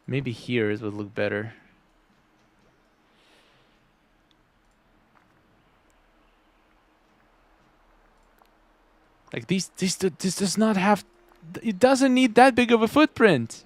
Maybe here it would look better. Like, this does not have... It doesn't need that big of a footprint.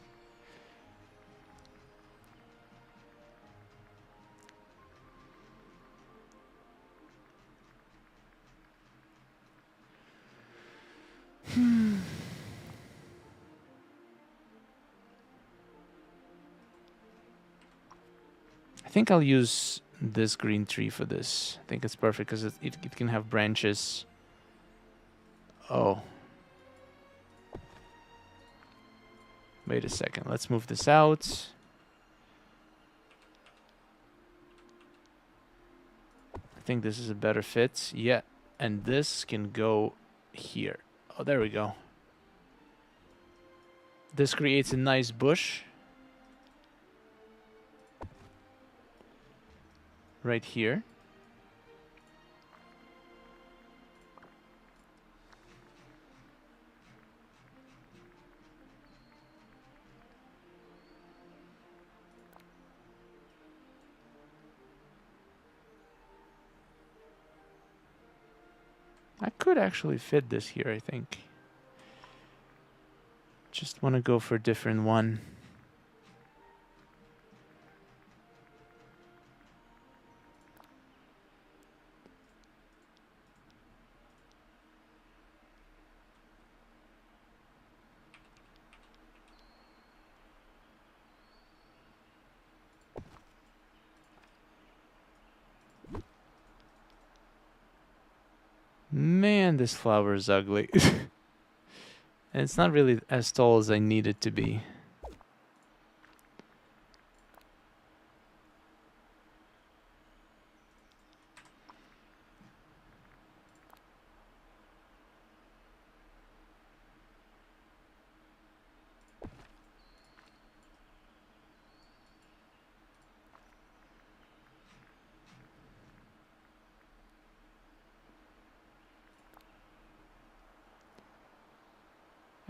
I think I'll use this green tree for this. I think it's perfect because it can have branches. Oh. Wait a second. Let's move this out. I think this is a better fit. Yeah. And this can go here. Oh, there we go. This creates a nice bush. Right here. I could actually fit this here, I think. Just want to go for a different one. Man, this flower is ugly. And it's not really as tall as I need it to be.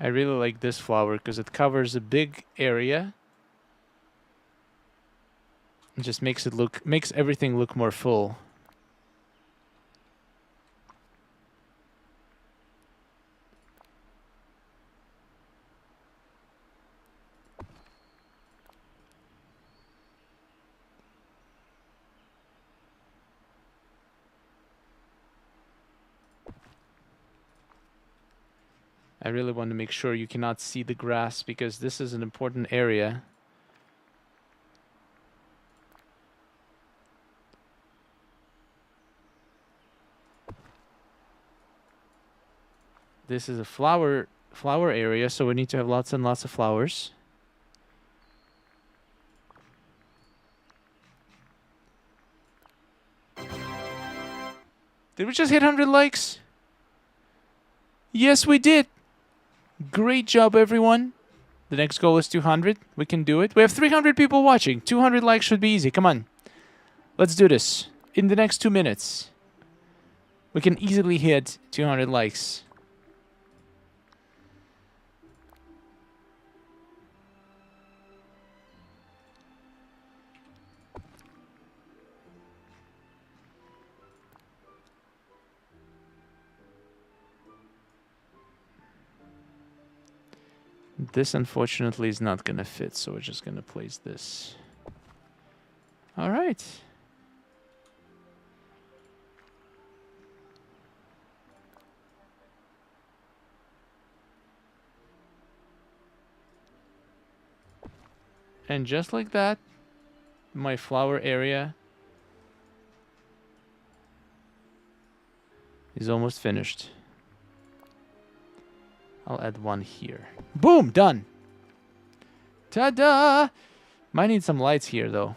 I really like this flower because it covers a big area. It just makes everything look more full. I really want to make sure you cannot see the grass because this is an important area. This is a flower area, so we need to have lots and lots of flowers. Did we just hit 100 likes? Yes, we did. Great job, everyone. The next goal is 200. We can do it. We have 300 people watching. 200 likes should be easy. Come on. Let's do this. In the next 2 minutes, we can easily hit 200 likes. This, unfortunately, is not going to fit, so we're just going to place this. All right. And just like that, my flower area is almost finished. I'll add one here. Boom! Done! Ta-da! Might need some lights here, though.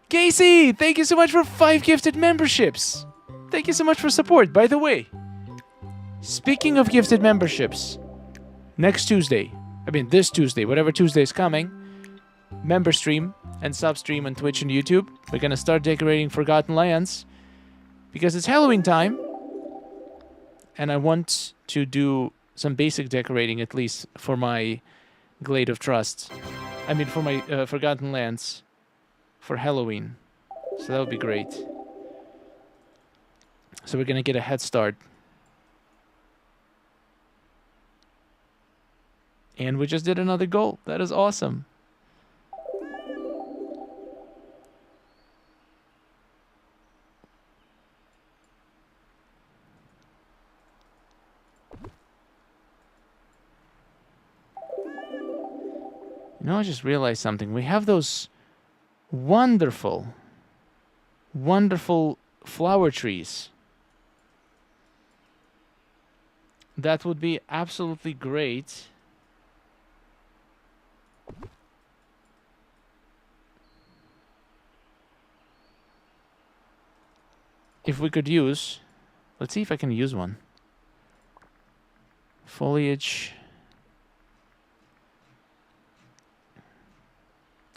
Casey! Thank you so much for 5 gifted memberships! Thank you so much for support. By the way, speaking of gifted memberships, next Tuesday, this Tuesday, whatever Tuesday is coming, member stream and sub stream on Twitch and YouTube. We're gonna start decorating Forgotten Lands because it's Halloween time, and I want to do some basic decorating at least for my Glade of Trust. For my Forgotten Lands for Halloween. So that would be great. So we're gonna get a head start. And we just did another goal. That is awesome. You know, I just realized something. We have those wonderful, wonderful flower trees. That would be absolutely great if we could use. Let's see if I can use one. Foliage.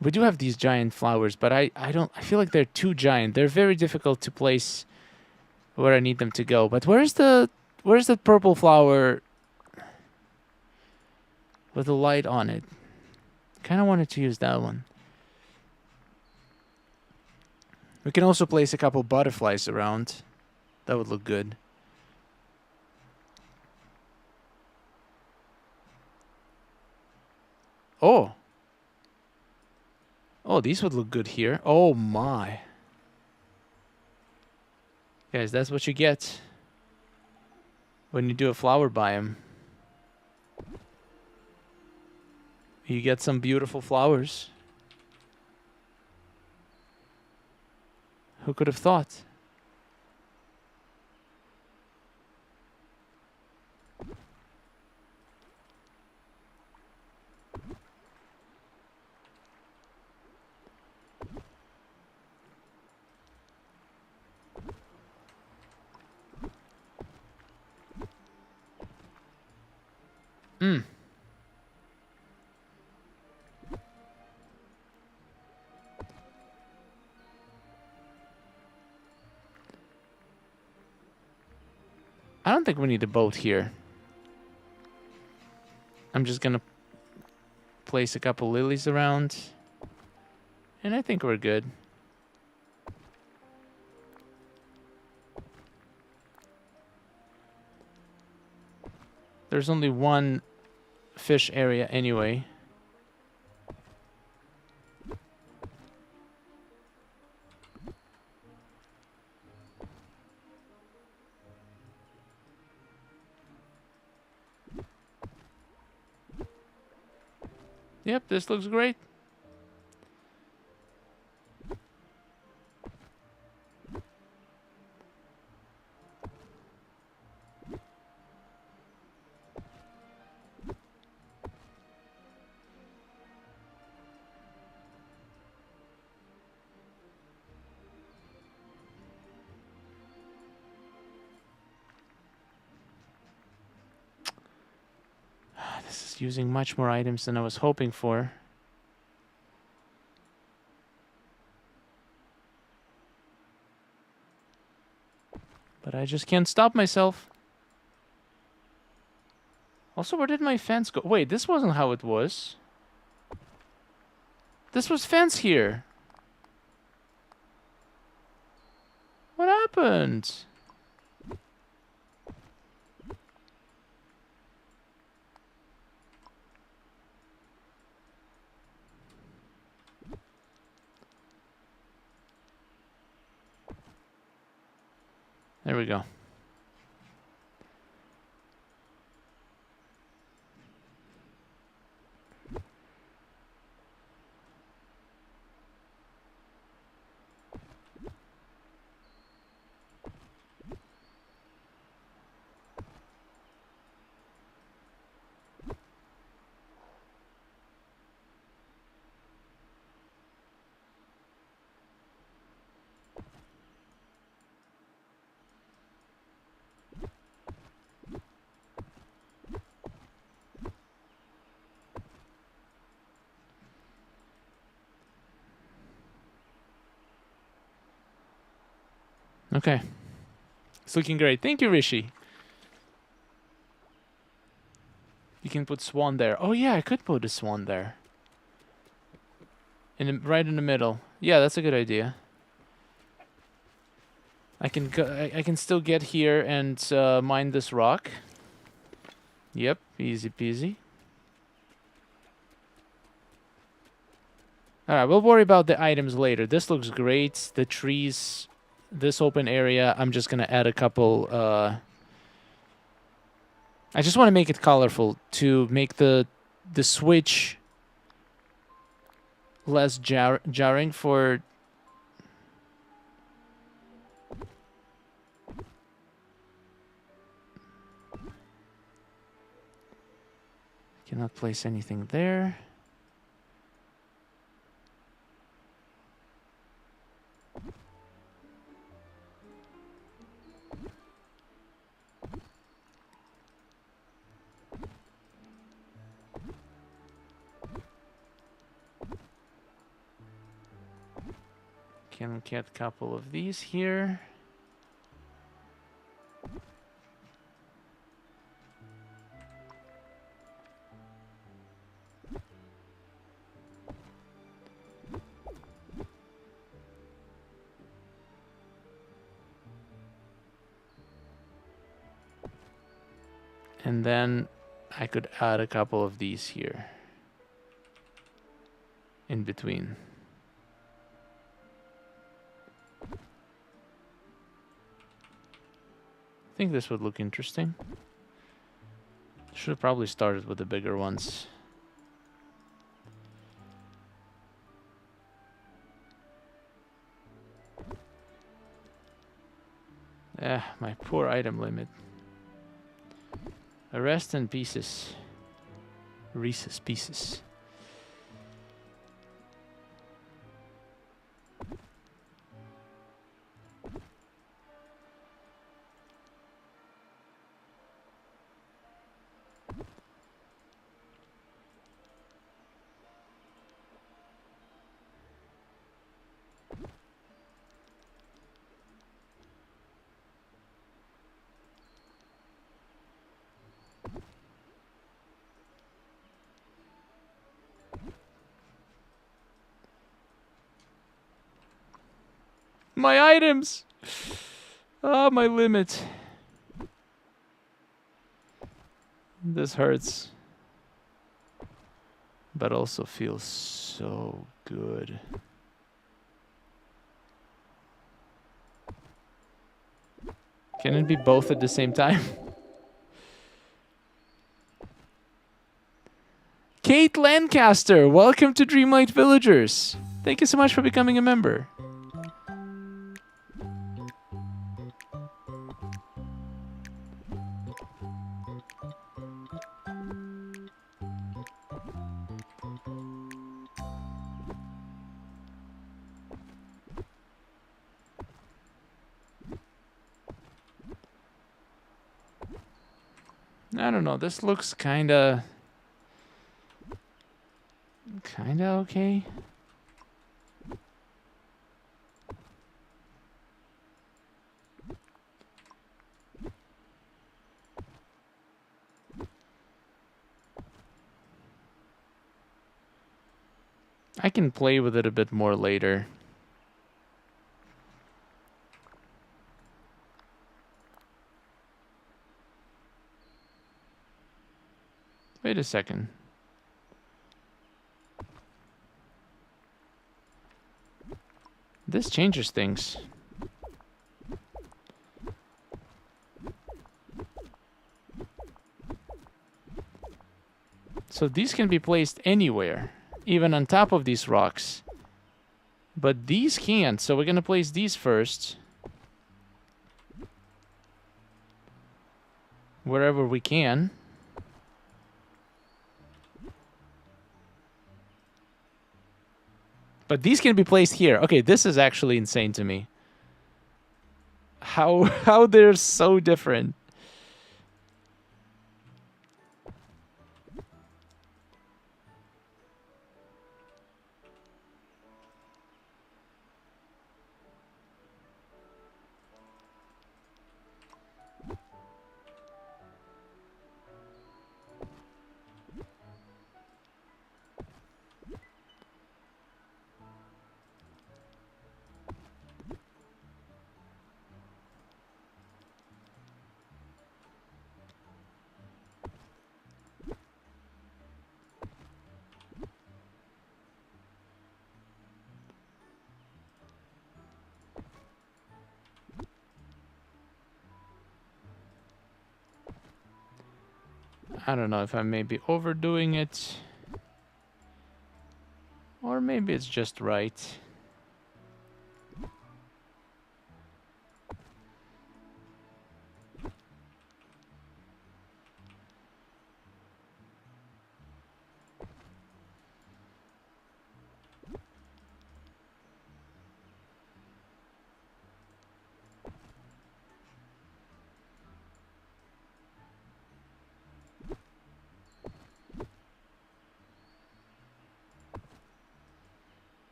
We do have these giant flowers, but I feel like they're too giant. They're very difficult to place where I need them to go. But where's the purple flower with the light on it? Kind of wanted to use that one. We can also place a couple butterflies around. That would look good. Oh. Oh, these would look good here. Oh my. Guys, that's what you get when you do a flower biome. You get some beautiful flowers. Who could have thought? I don't think we need a boat here. I'm just gonna place a couple lilies around. And I think we're good. There's only one fish area anyway. Yep, this looks great. This is using much more items than I was hoping for. But I just can't stop myself. Also, where did my fence go? Wait, this wasn't how it was. This was fence here. What happened? There we go. Okay. It's looking great. Thank you, Rishi. You can put swan there. Oh yeah, I could put a swan there. Right in the middle. Yeah, that's a good idea. I can go, I can still get here and mine this rock. Yep, easy peasy. Alright, we'll worry about the items later. This looks great. The trees, this open area, I'm just gonna add a couple... I just want to make it colorful to make the switch less jarring for... Cannot place anything there. Can get a couple of these here. And then I could add a couple of these here in between. I think this would look interesting. Should have probably started with the bigger ones. My poor item limit. Rest in pieces. Reese's Pieces. My items! Oh, my limit. This hurts. But also feels so good. Can it be both at the same time? Kate Lancaster, welcome to Dreamlight Villagers. Thank you so much for becoming a member. I don't know, this looks kinda okay. I can play with it a bit more later. Wait a second. This changes things. So these can be placed anywhere, even on top of these rocks. But these can't, so we're gonna place these first. Wherever we can. But these can be placed here. Okay, this is actually insane to me. How they're so different. I don't know if I may be overdoing it. Or maybe it's just right.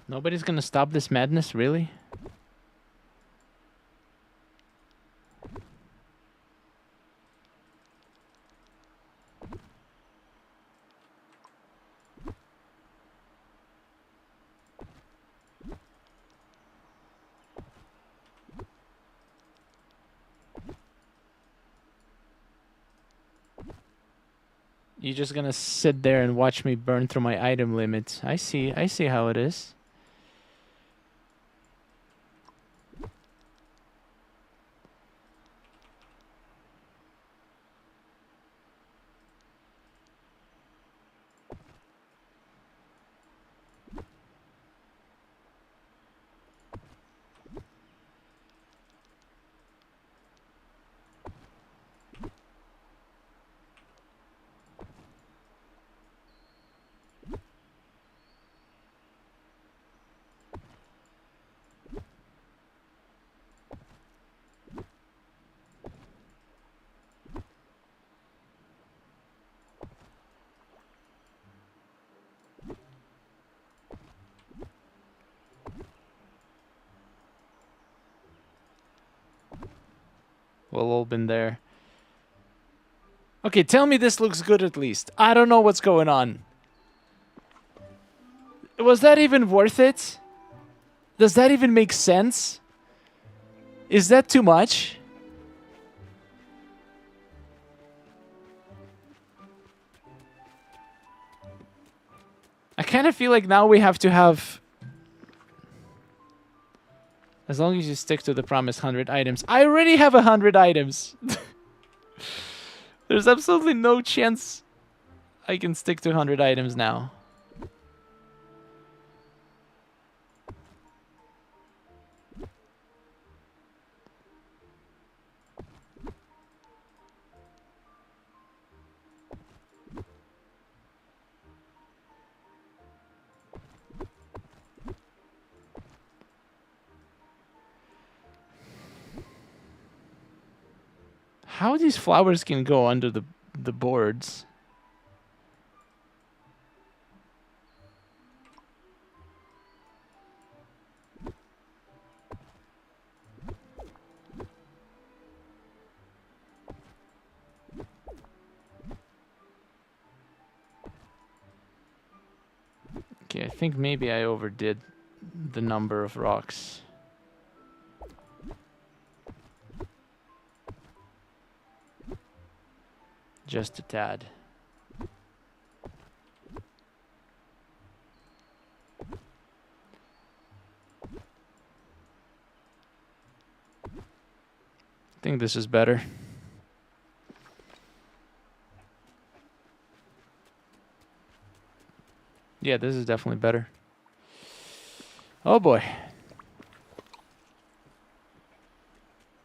Nobody's gonna stop this madness, really? You're just gonna sit there and watch me burn through my item limit. I see how it is. We've all been there. Okay, tell me this looks good at least. I don't know what's going on. Was that even worth it? Does that even make sense? Is that too much? I kind of feel like now we have to have... As long as you stick to the promised 100 items. I already have 100 items. There's absolutely no chance I can stick to 100 items now. How these flowers can go under the boards? Okay, I think maybe I overdid the number of rocks. Just a tad. I think this is better. Yeah, this is definitely better. Oh boy.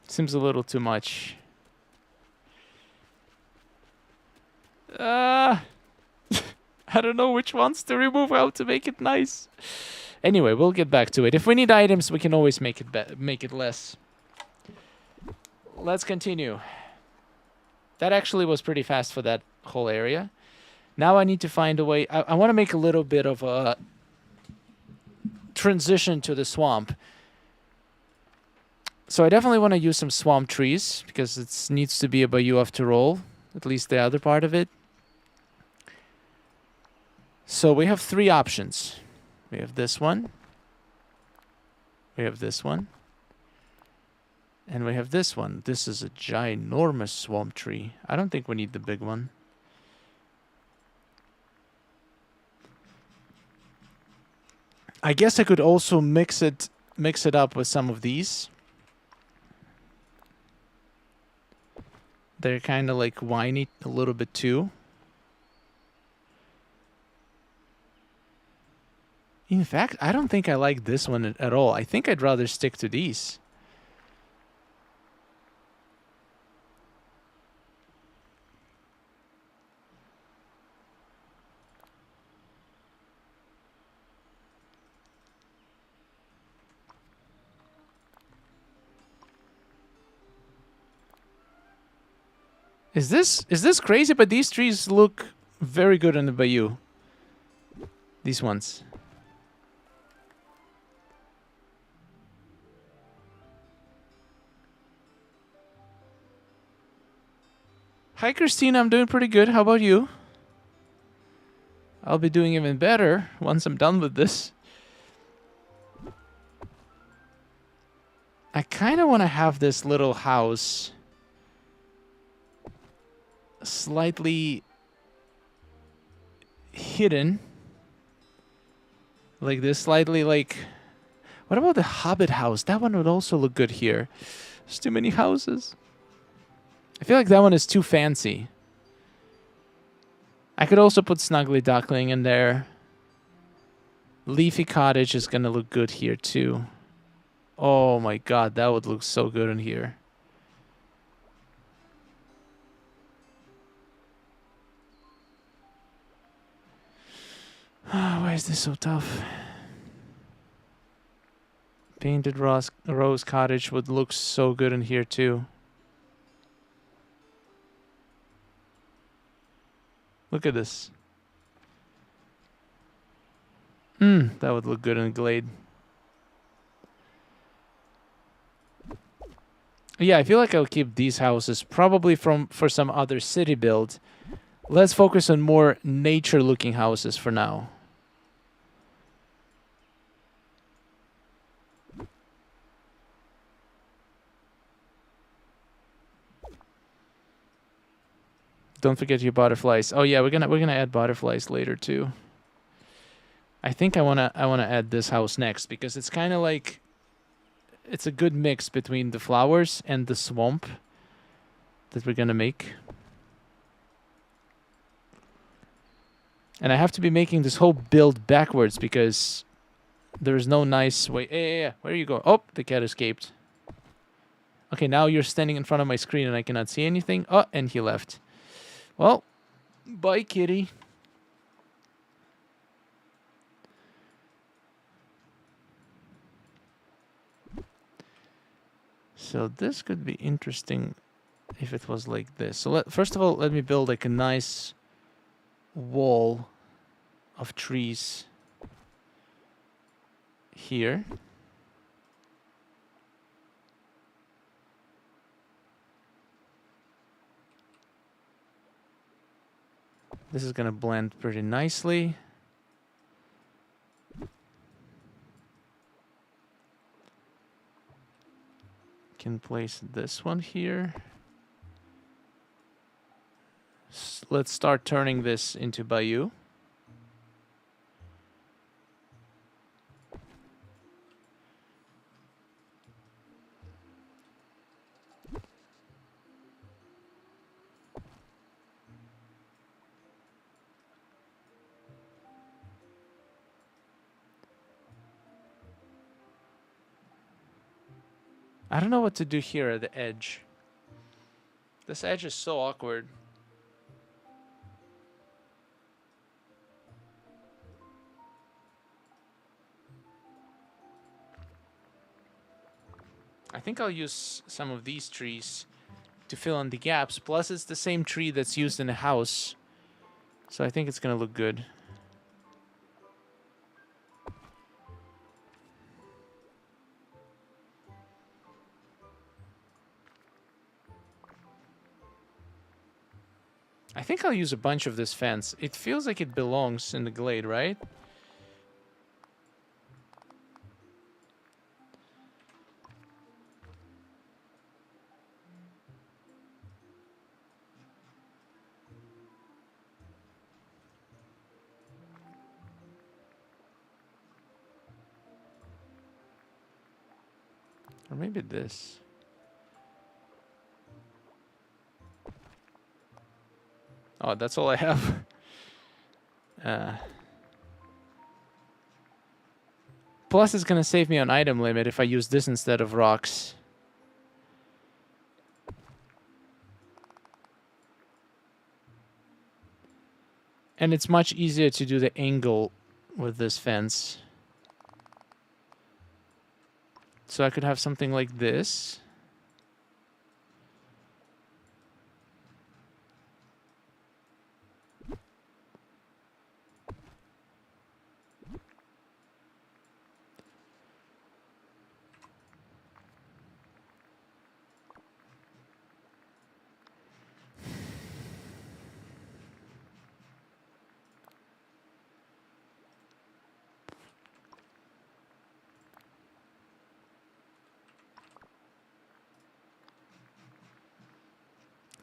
Seems a little too much. I don't know which ones to remove, how to make it nice. Anyway, we'll get back to it. If we need items, we can always make it less. Let's continue. That actually was pretty fast for that whole area. Now I need to find a way. I want to make a little bit of a transition to the swamp. So I definitely want to use some swamp trees because it needs to be a bayou after all. At least the other part of it. So we have 3 options. We have this one. We have this one. And we have this one. This is a ginormous swamp tree. I don't think we need the big one. I guess I could also mix it up with some of these. They're kind of like whiny a little bit too. In fact, I don't think I like this one at all. I think I'd rather stick to these. Is this crazy? But these trees look very good in the bayou. These ones. Hi, Christina. I'm doing pretty good. How about you? I'll be doing even better once I'm done with this. I kind of want to have this little house slightly hidden. Like this, slightly like... What about the Hobbit house? That one would also look good here. There's too many houses. I feel like that one is too fancy. I could also put Snuggly Duckling in there. Leafy Cottage is going to look good here too. Oh my god, that would look so good in here. Why is this so tough? Painted Rose Cottage would look so good in here too. Look at this. That would look good in Glade. Yeah, I feel like I'll keep these houses probably for some other city build. Let's focus on more nature-looking houses for now. Don't forget your butterflies. Oh yeah, we're gonna add butterflies later too. I think I wanna add this house next because it's kind of like it's a good mix between the flowers and the swamp that we're gonna make. And I have to be making this whole build backwards because there's no nice way. Hey, where are you going? Oh, the cat escaped. Okay, now you're standing in front of my screen and I cannot see anything. Oh, and he left. Well, bye, kitty. So this could be interesting if it was like this. So first of all, let me build like a nice wall of trees here. This is gonna blend pretty nicely. Can place this one here. Let's start turning this into bayou. I don't know what to do here at the edge. This edge is so awkward. I think I'll use some of these trees to fill in the gaps. Plus, it's the same tree that's used in the house. So I think it's going to look good. I think I'll use a bunch of this fence. It feels like it belongs in the glade, right? Or maybe this. Oh, that's all I have. Plus, it's gonna save me on item limit if I use this instead of rocks. And it's much easier to do the angle with this fence. So I could have something like this.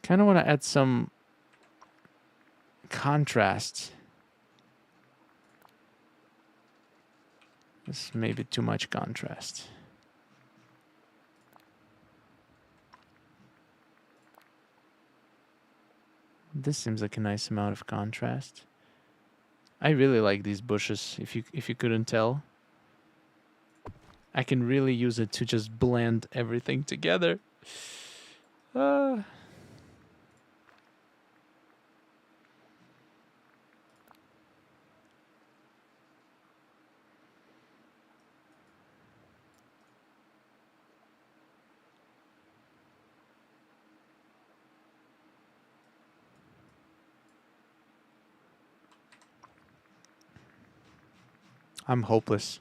Kind of want to add some contrast. This may be too much contrast. This seems like a nice amount of contrast. I really like these bushes, if you couldn't tell. I can really use it to just blend everything together. I'm hopeless.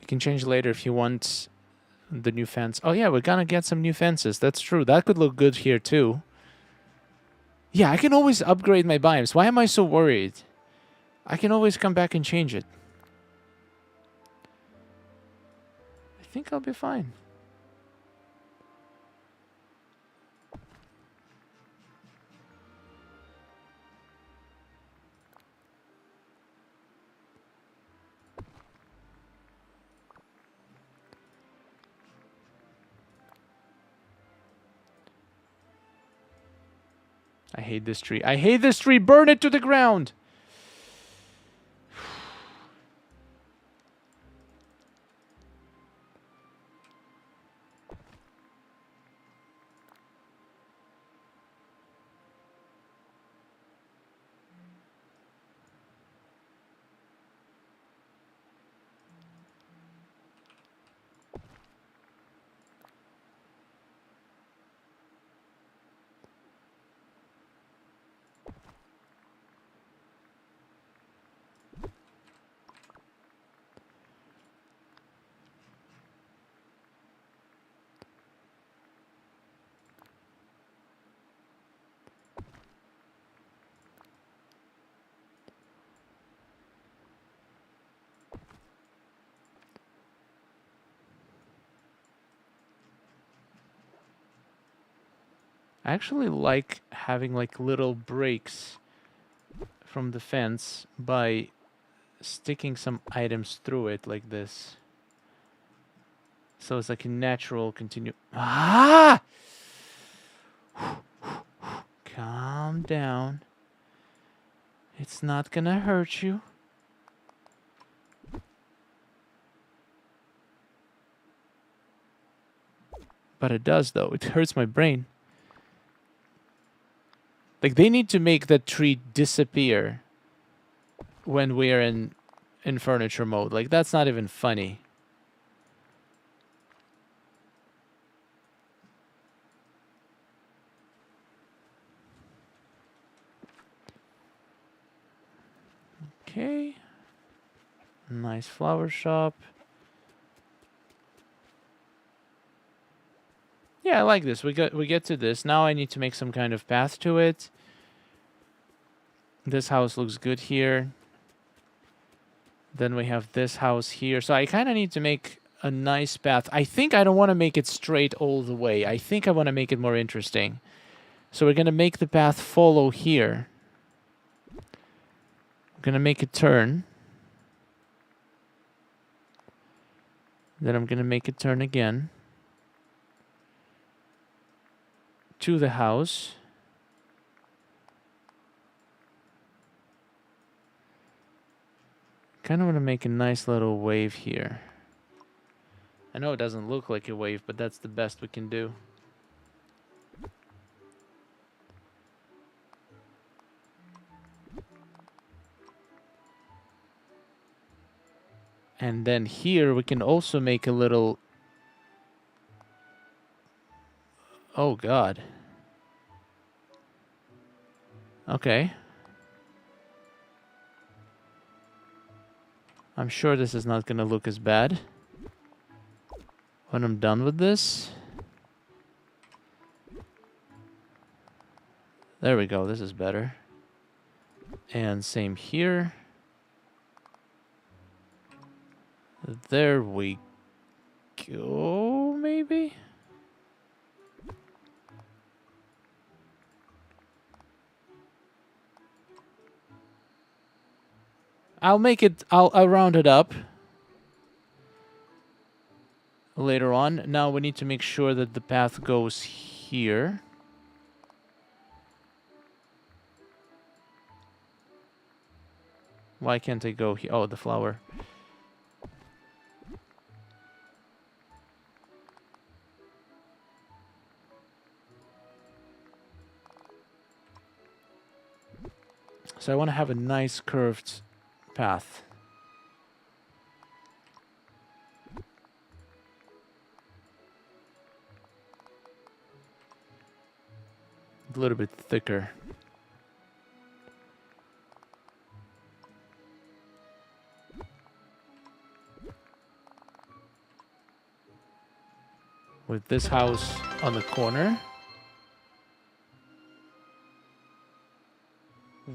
You can change later if you want the new fence. Oh yeah, we're gonna get some new fences. That's true. That could look good here too. Yeah, I can always upgrade my biomes. Why am I so worried? I can always come back and change it. I think I'll be fine. I hate this tree. I hate this tree. Burn it to the ground. I actually like having like little breaks from the fence by sticking some items through it like this. So it's like a natural continue. Ah! Calm down. It's not gonna hurt you. But it does, though. It hurts my brain. Like, they need to make that tree disappear when we're in furniture mode. Like, that's not even funny. Okay. Nice flower shop. Yeah, I like this. We get to this. Now I need to make some kind of path to it. This house looks good here. Then we have this house here. So I kind of need to make a nice path. I think I don't want to make it straight all the way. I think I want to make it more interesting. So we're going to make the path follow here. I'm going to make it turn. Then I'm going to make it turn again. To the house. Kind of want to make a nice little wave here. I know it doesn't look like a wave, but that's the best we can do. And then here we can also make a little... Oh, God. Okay. I'm sure this is not going to look as bad when I'm done with this. There we go. This is better. And same here. There we go, maybe? I'll make it, I'll round it up later on. Now we need to make sure that the path goes here. Why can't I go here? Oh, the flower. So I want to have a nice curved path. A little bit thicker. With this house on the corner.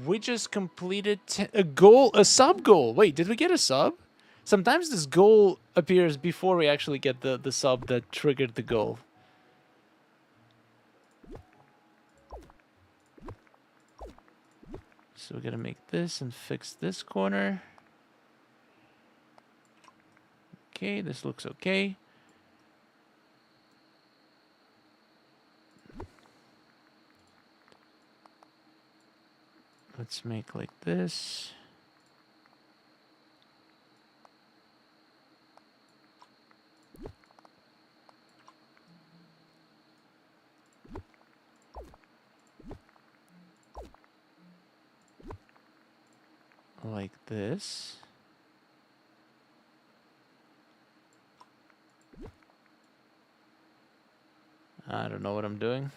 We just completed a goal, a sub goal. Wait, did we get a sub? Sometimes this goal appears before we actually get the sub that triggered the goal. So we're gonna make this and fix this corner. Okay, this looks okay. Let's make like this. Like this. I don't know what I'm doing.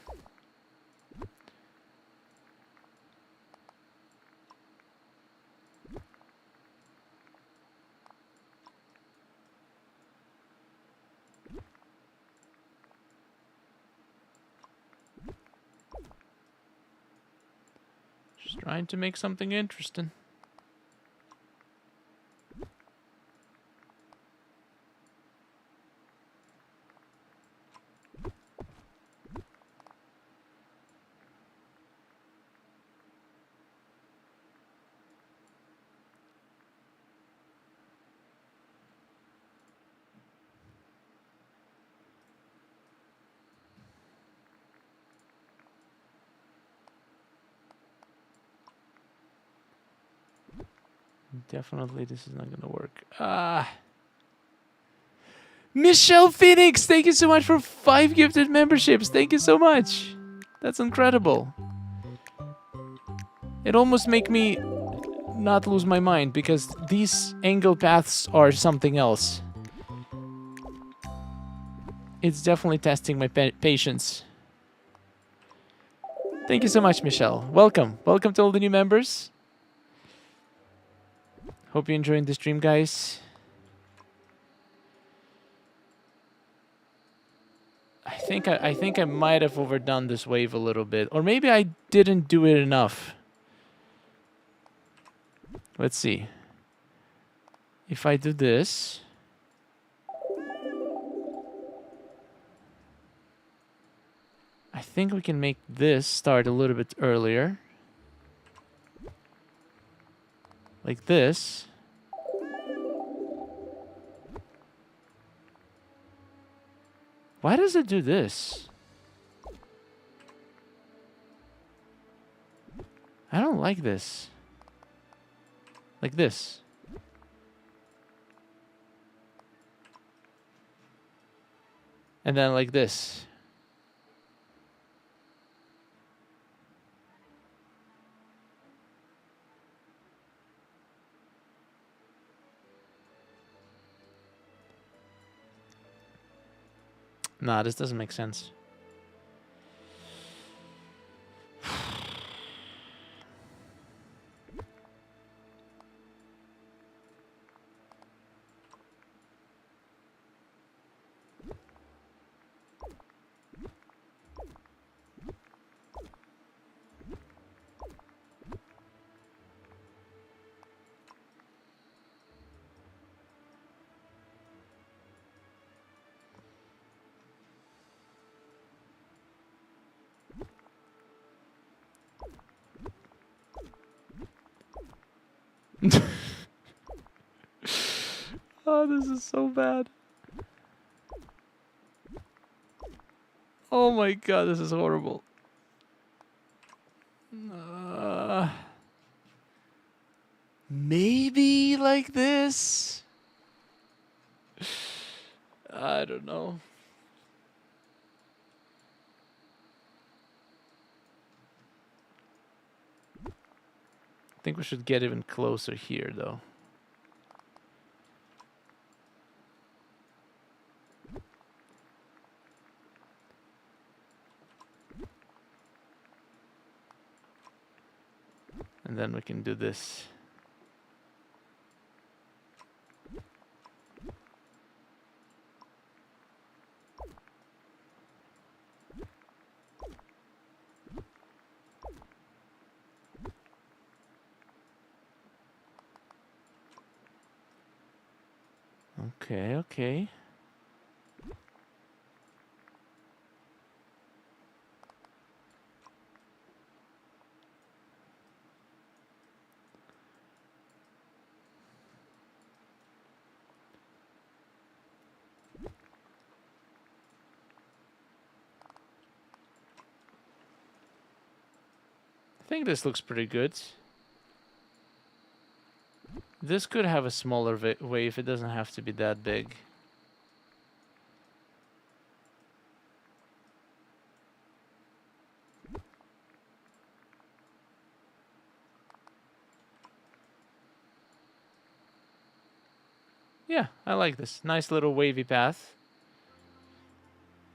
Just trying to make something interesting. Definitely this is not gonna work. Michelle Phoenix, thank you so much for 5 gifted memberships. Thank you so much. That's incredible. It almost make me not lose my mind because these angle paths are something else. It's definitely testing my patience. Thank you so much, Michelle. Welcome. Welcome to all the new members. Hope you're enjoying the stream, guys. I think I might have overdone this wave a little bit. Or maybe I didn't do it enough. Let's see. If I do this... I think we can make this start a little bit earlier. Like this. Why does it do this? I don't like this. Like this. And then like this. Nah, this doesn't make sense. Oh, this is so bad. Oh my god, this is horrible. Maybe like this? I don't know. I think we should get even closer here, though. And then we can do this. Okay, okay. I think this looks pretty good. This could have a smaller wave. It doesn't have to be that big. Yeah, I like this. Nice little wavy path.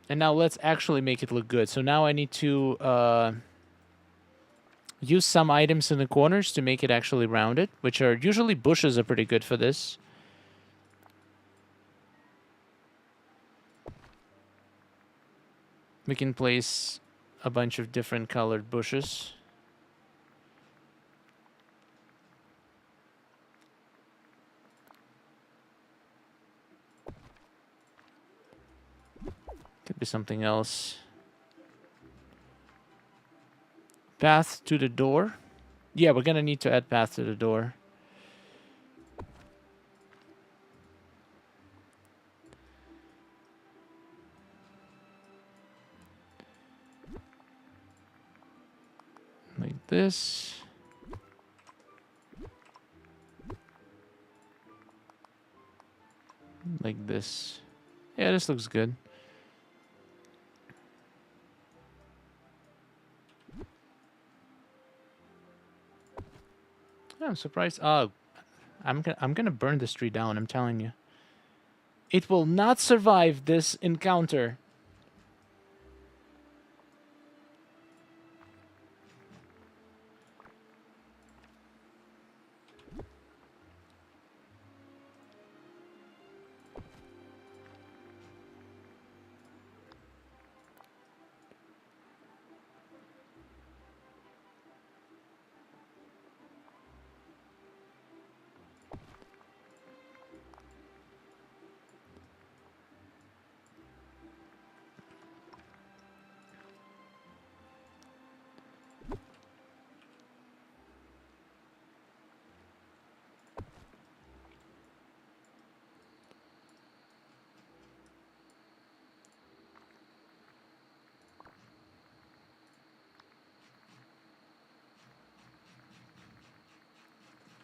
And now let's actually make it look good. So now I need to use some items in the corners to make it actually rounded, which are usually bushes are pretty good for this. We can place a bunch of different colored bushes. Could be something else. Path to the door. Yeah, we're gonna need to add path to the door. Like this. Like this. Yeah, this looks good. I'm surprised. Oh, I'm gonna burn this tree down. I'm telling you, it will not survive this encounter.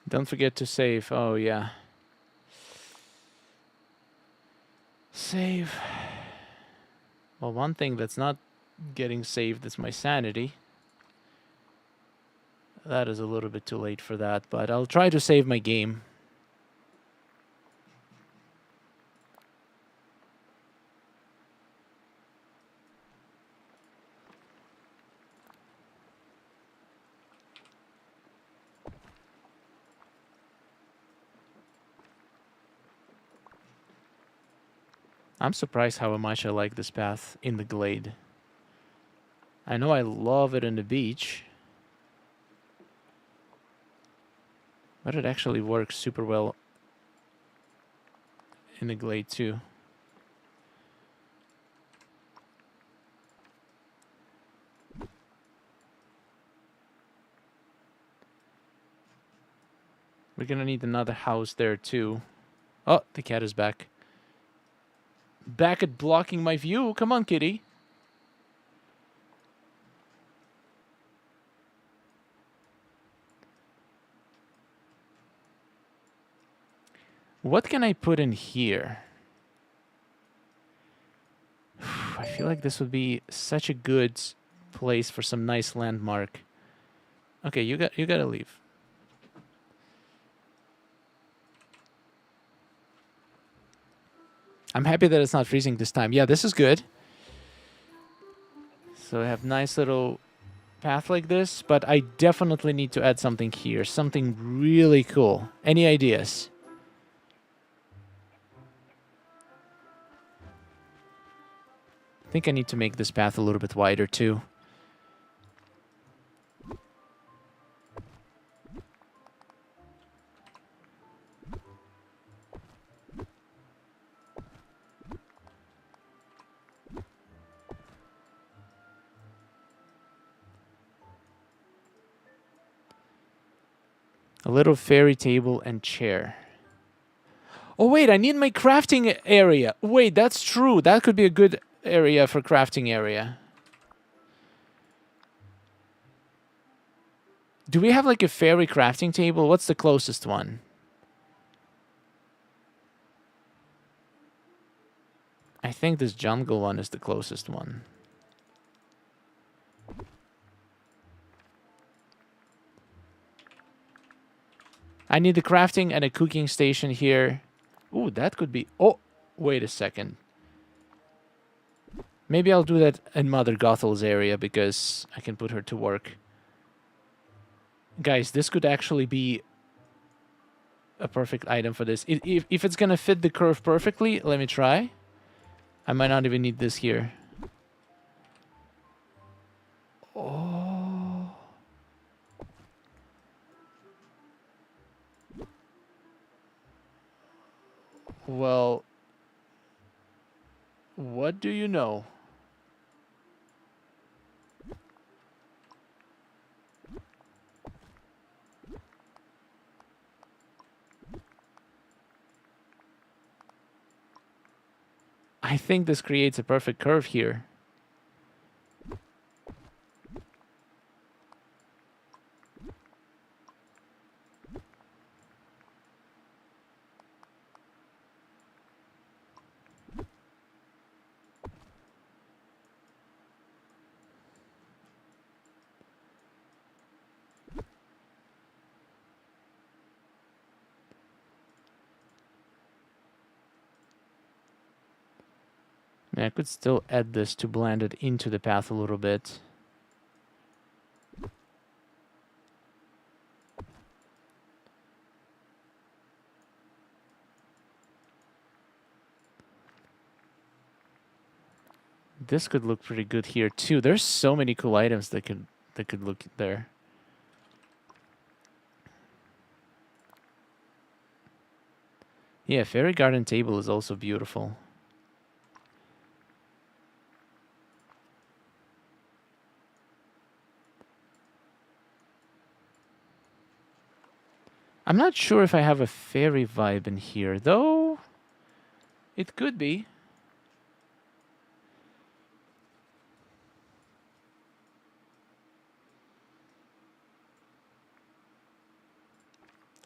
Don't forget to save. Oh yeah, save. Well, one thing that's not getting saved is my sanity. That is a little bit too late for that, but I'll try to save my game. I'm surprised how much I like this path in the glade. I know I love it in the beach, but it actually works super well in the glade too. We're gonna need another house there too. Oh, the cat is back. Back at blocking my view. Come on, kitty. What can I put in here? I feel like this would be such a good place for some nice landmark. Okay, you gotta leave. I'm happy that it's not freezing this time. Yeah, this is good. So I have nice little path like this, but I definitely need to add something here. Something really cool. Any ideas? I think I need to make this path a little bit wider too. A little fairy table and chair. Oh, wait, I need my crafting area. Wait, that's true. That could be a good area for crafting area. Do we have like a fairy crafting table? What's the closest one? I think this jungle one is the closest one. I need the crafting and a cooking station here. Ooh, that could be... Oh, wait a second. Maybe I'll do that in Mother Gothel's area because I can put her to work. Guys, this could actually be a perfect item for this. If it's gonna fit the curve perfectly, let me try. I might not even need this here. Oh. Well, what do you know? I think this creates a perfect curve here. Yeah, I could still add this to blend it into the path a little bit. This could look pretty good here too. There's so many cool items that could look there. Yeah, Fairy Garden Table is also beautiful. I'm not sure if I have a fairy vibe in here, though. It could be.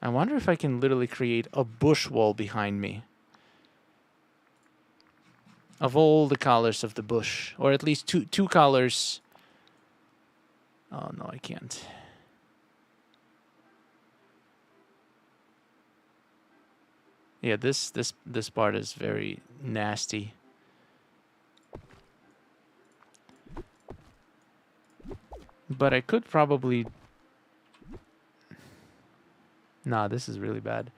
I wonder if I can literally create a bush wall behind me. Of all the colors of the bush. Or at least two colors. Oh, no, I can't. Yeah, this part is very nasty. But I could probably... Nah, this is really bad.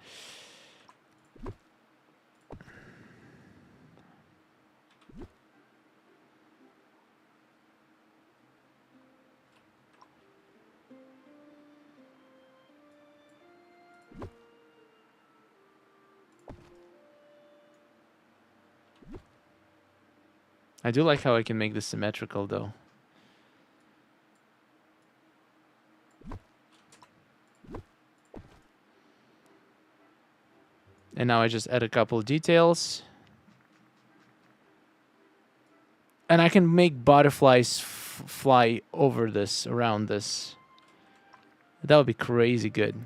I do like how I can make this symmetrical, though. And now I just add a couple details. And I can make butterflies fly over this, around this. That would be crazy good.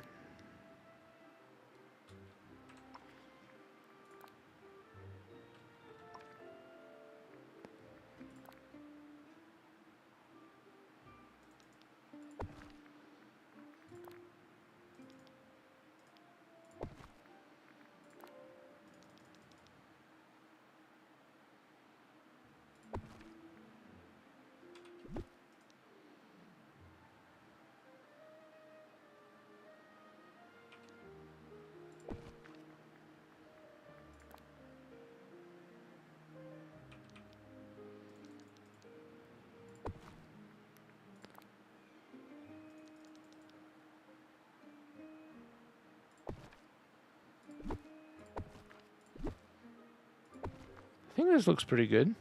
I think this looks pretty good.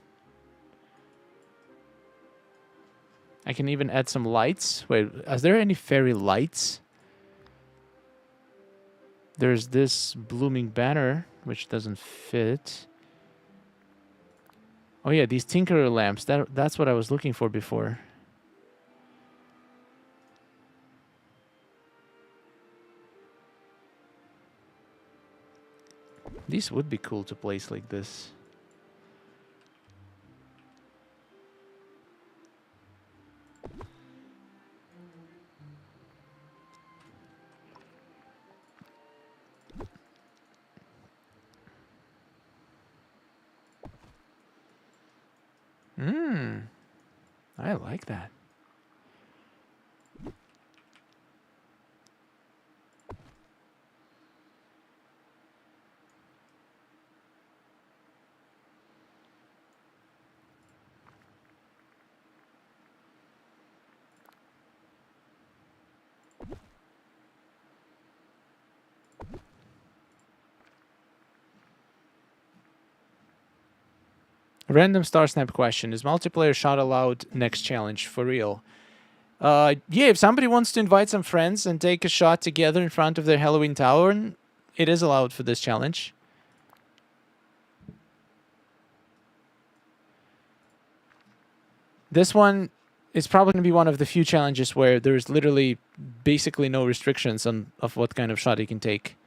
I can even add some lights. Wait, is there any fairy lights? There's this blooming banner, which doesn't fit. Oh yeah, these Tinkerer lamps. That's what I was looking for before. These would be cool to place like this. I like that. Random Star Snap question. Is multiplayer shot allowed next challenge? For real? Yeah, if somebody wants to invite some friends and take a shot together in front of their Halloween tower, it is allowed for this challenge. This one is probably going to be one of the few challenges where there's literally basically no restrictions of what kind of shot you can take.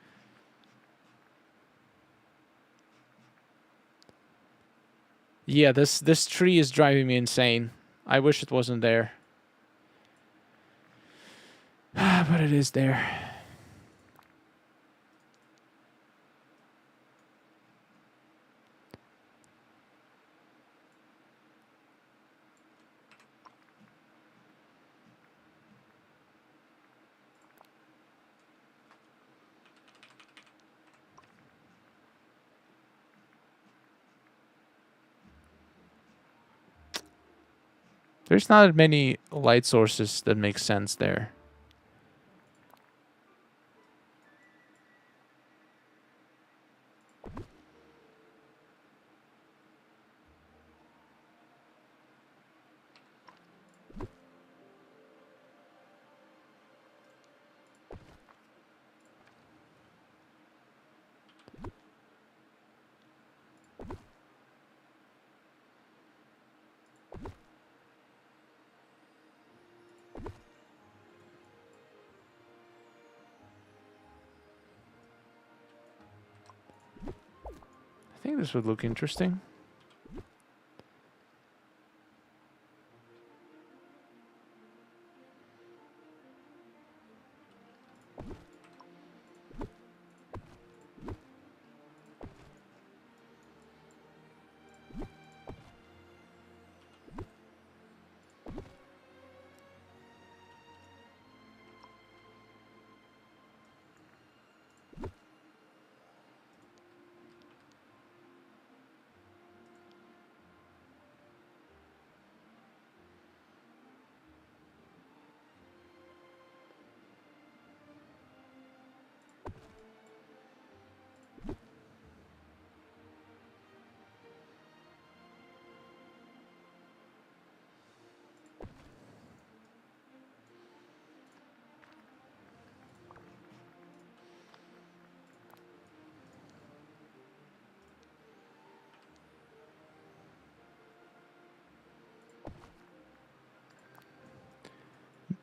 Yeah, this tree is driving me insane. I wish it wasn't there. But it is there. There's not many light sources that make sense there. I think this would look interesting.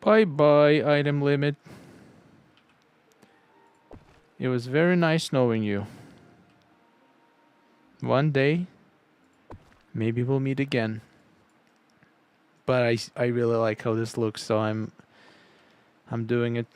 Bye-bye, item limit. It was very nice knowing you. One day, maybe we'll meet again. But I really like how this looks, so I'm doing it.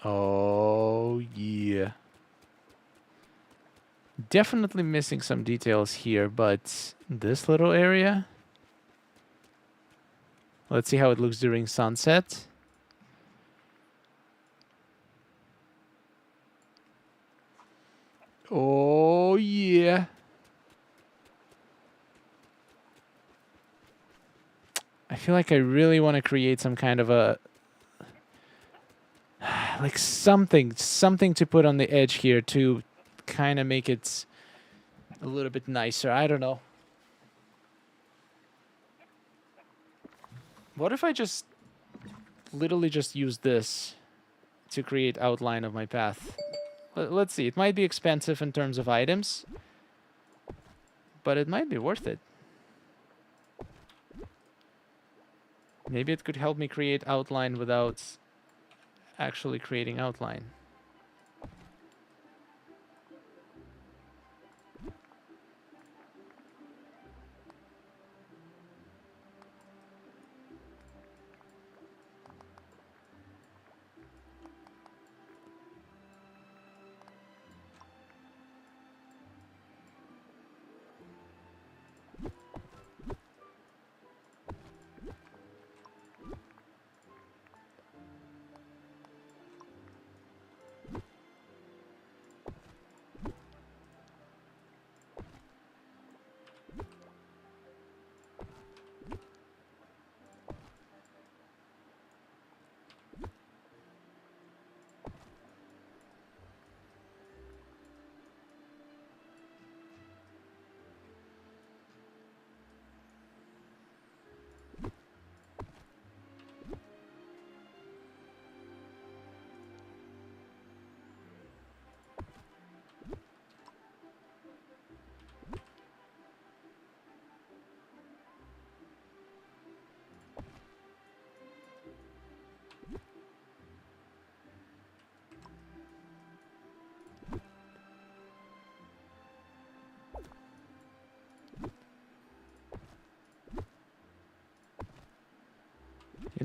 Oh, yeah. Definitely missing some details here, but this little area... Let's see how it looks during sunset. Oh, yeah. I feel like I really want to create some kind of a... like something to put on the edge here to kind of make it a little bit nicer. I don't know. What if I just literally just use this to create outline of my path? Let's see. It might be expensive in terms of items, but it might be worth it. Maybe it could help me create outline without actually creating outline.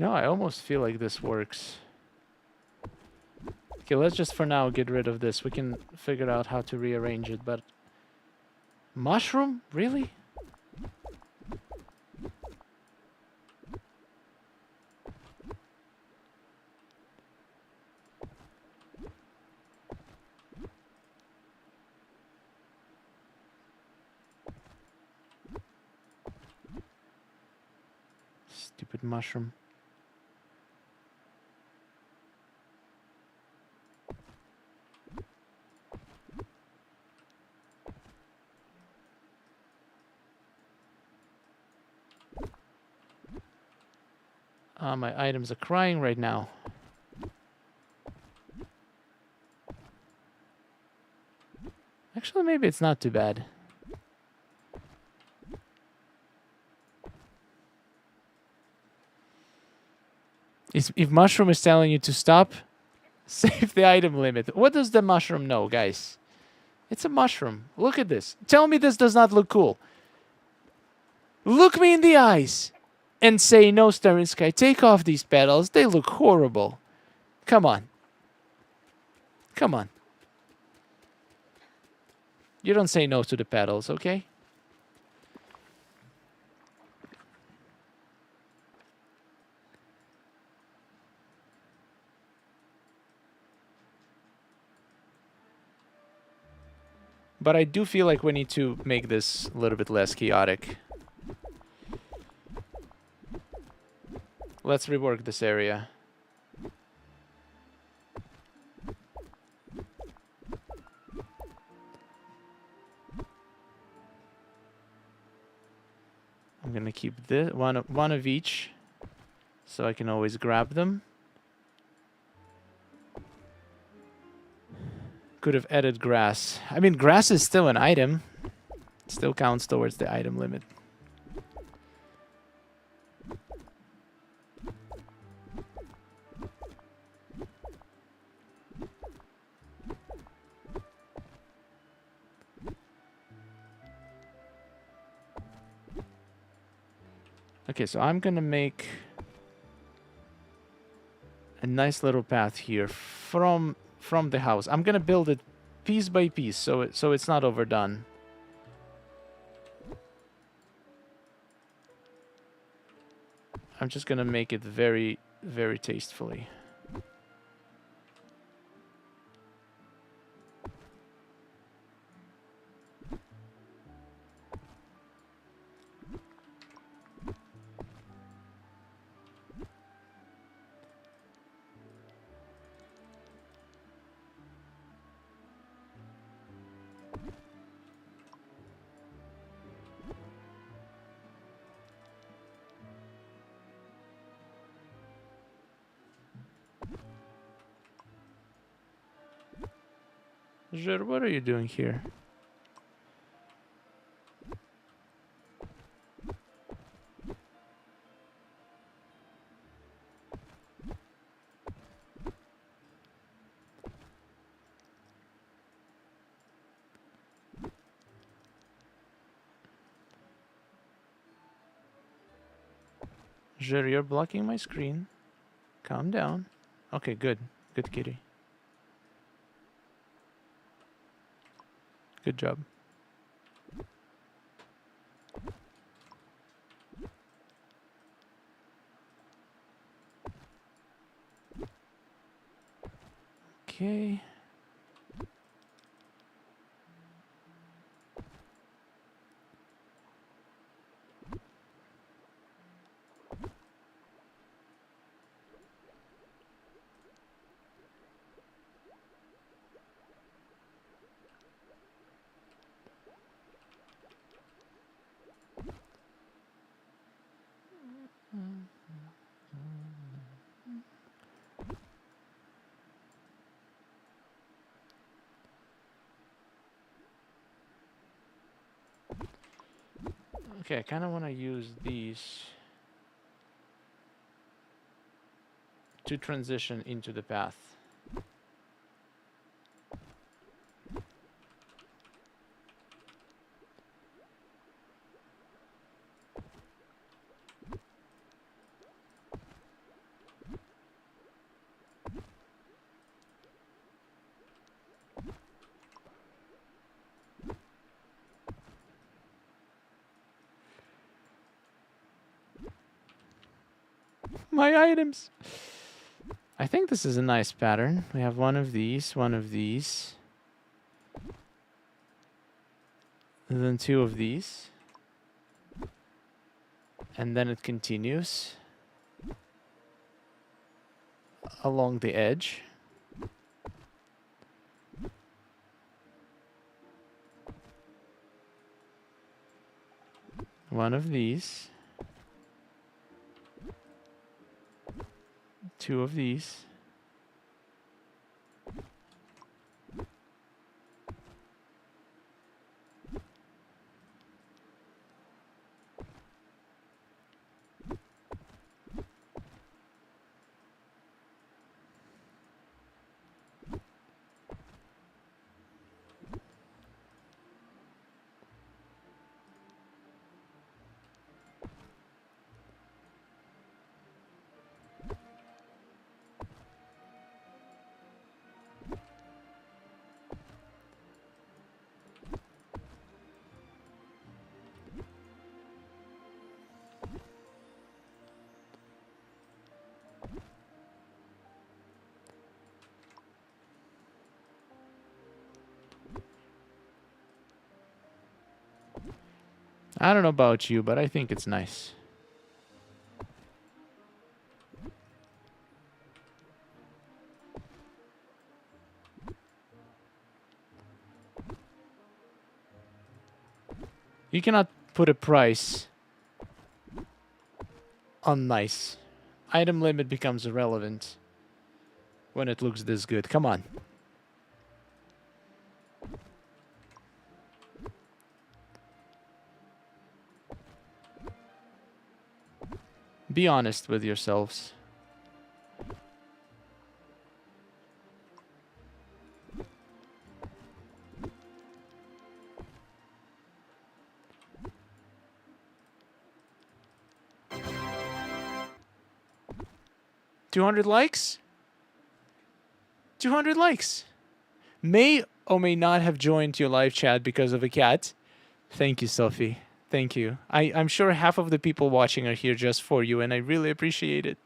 You know, I almost feel like this works. Okay, let's just for now get rid of this. We can figure out how to rearrange it, but... Mushroom? Really? Stupid mushroom. My items are crying right now. Actually, maybe it's not too bad. If mushroom is telling you to stop, save the item limit. What does the mushroom know, guys? It's a mushroom. Look at this. Tell me this does not look cool. Look me in the eyes and say, no, Starry Sky, take off these petals. They look horrible. Come on. Come on. You don't say no to the petals, okay? But I do feel like we need to make this a little bit less chaotic. Let's rework this area. I'm gonna keep this one of each, so I can always grab them. Could have added grass. I mean, grass is still an item. It still counts towards the item limit. Okay, so I'm gonna make a nice little path here from the house. I'm gonna build it piece by piece, so it's not overdone. I'm just gonna make it very, very tastefully. Jer, what are you doing here? Jer, you're blocking my screen. Calm down. Okay, good. Good kitty. Good job. Okay. Okay, I kind of want to use these to transition into the path. my items. I think this is a nice pattern. We have one of these, and then two of these. And then it continues along the edge. One of these. Two of these. I don't know about you, but I think it's nice. You cannot put a price on nice. Item limit becomes irrelevant when it looks this good. Come on. Be honest with yourselves. $200 likes? 200 likes. May or may not have joined your live chat because of a cat. Thank you, Sophie. Thank you. I'm sure half of the people watching are here just for you, and I really appreciate it.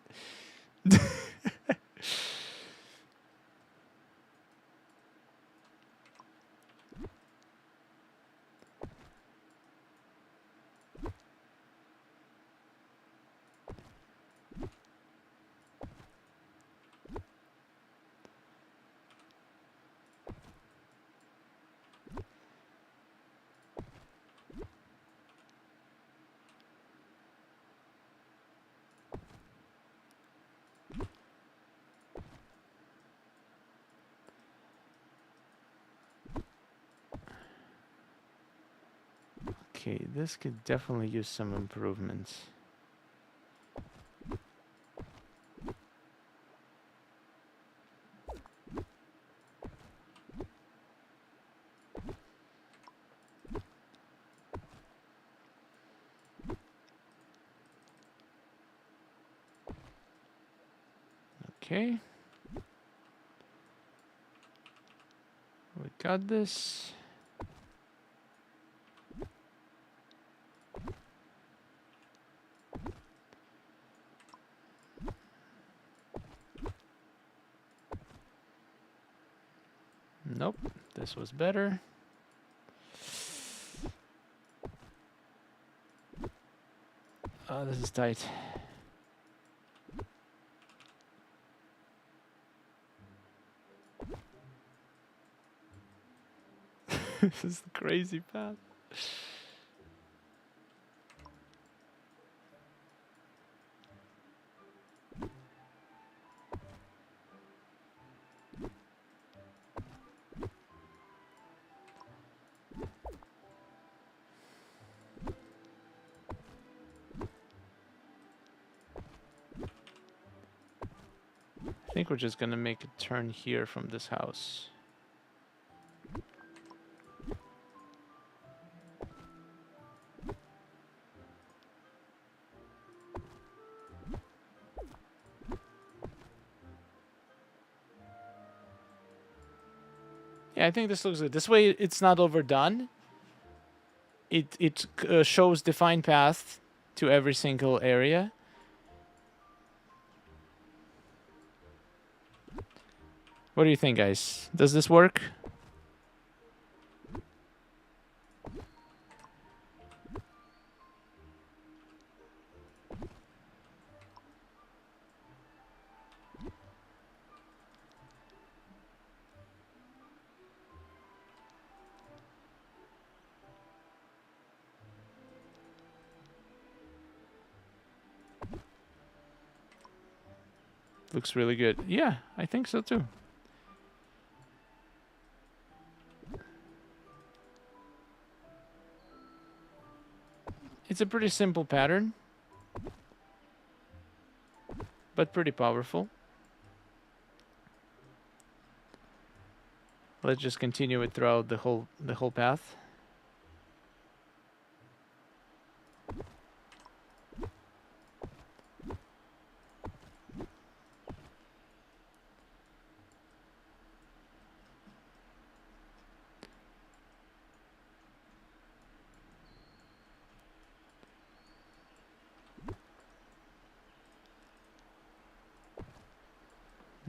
Okay, this could definitely use some improvements. Okay. We got this. Nope, this was better. Oh, this is tight. This is the crazy path. I think we're just gonna make a turn here from this house. Yeah, I think this looks good. This way it's not overdone. It shows defined path to every single area. What do you think, guys? Does this work? Looks really good. Yeah, I think so too. It's a pretty simple pattern, but pretty powerful. Let's just continue it throughout the whole path.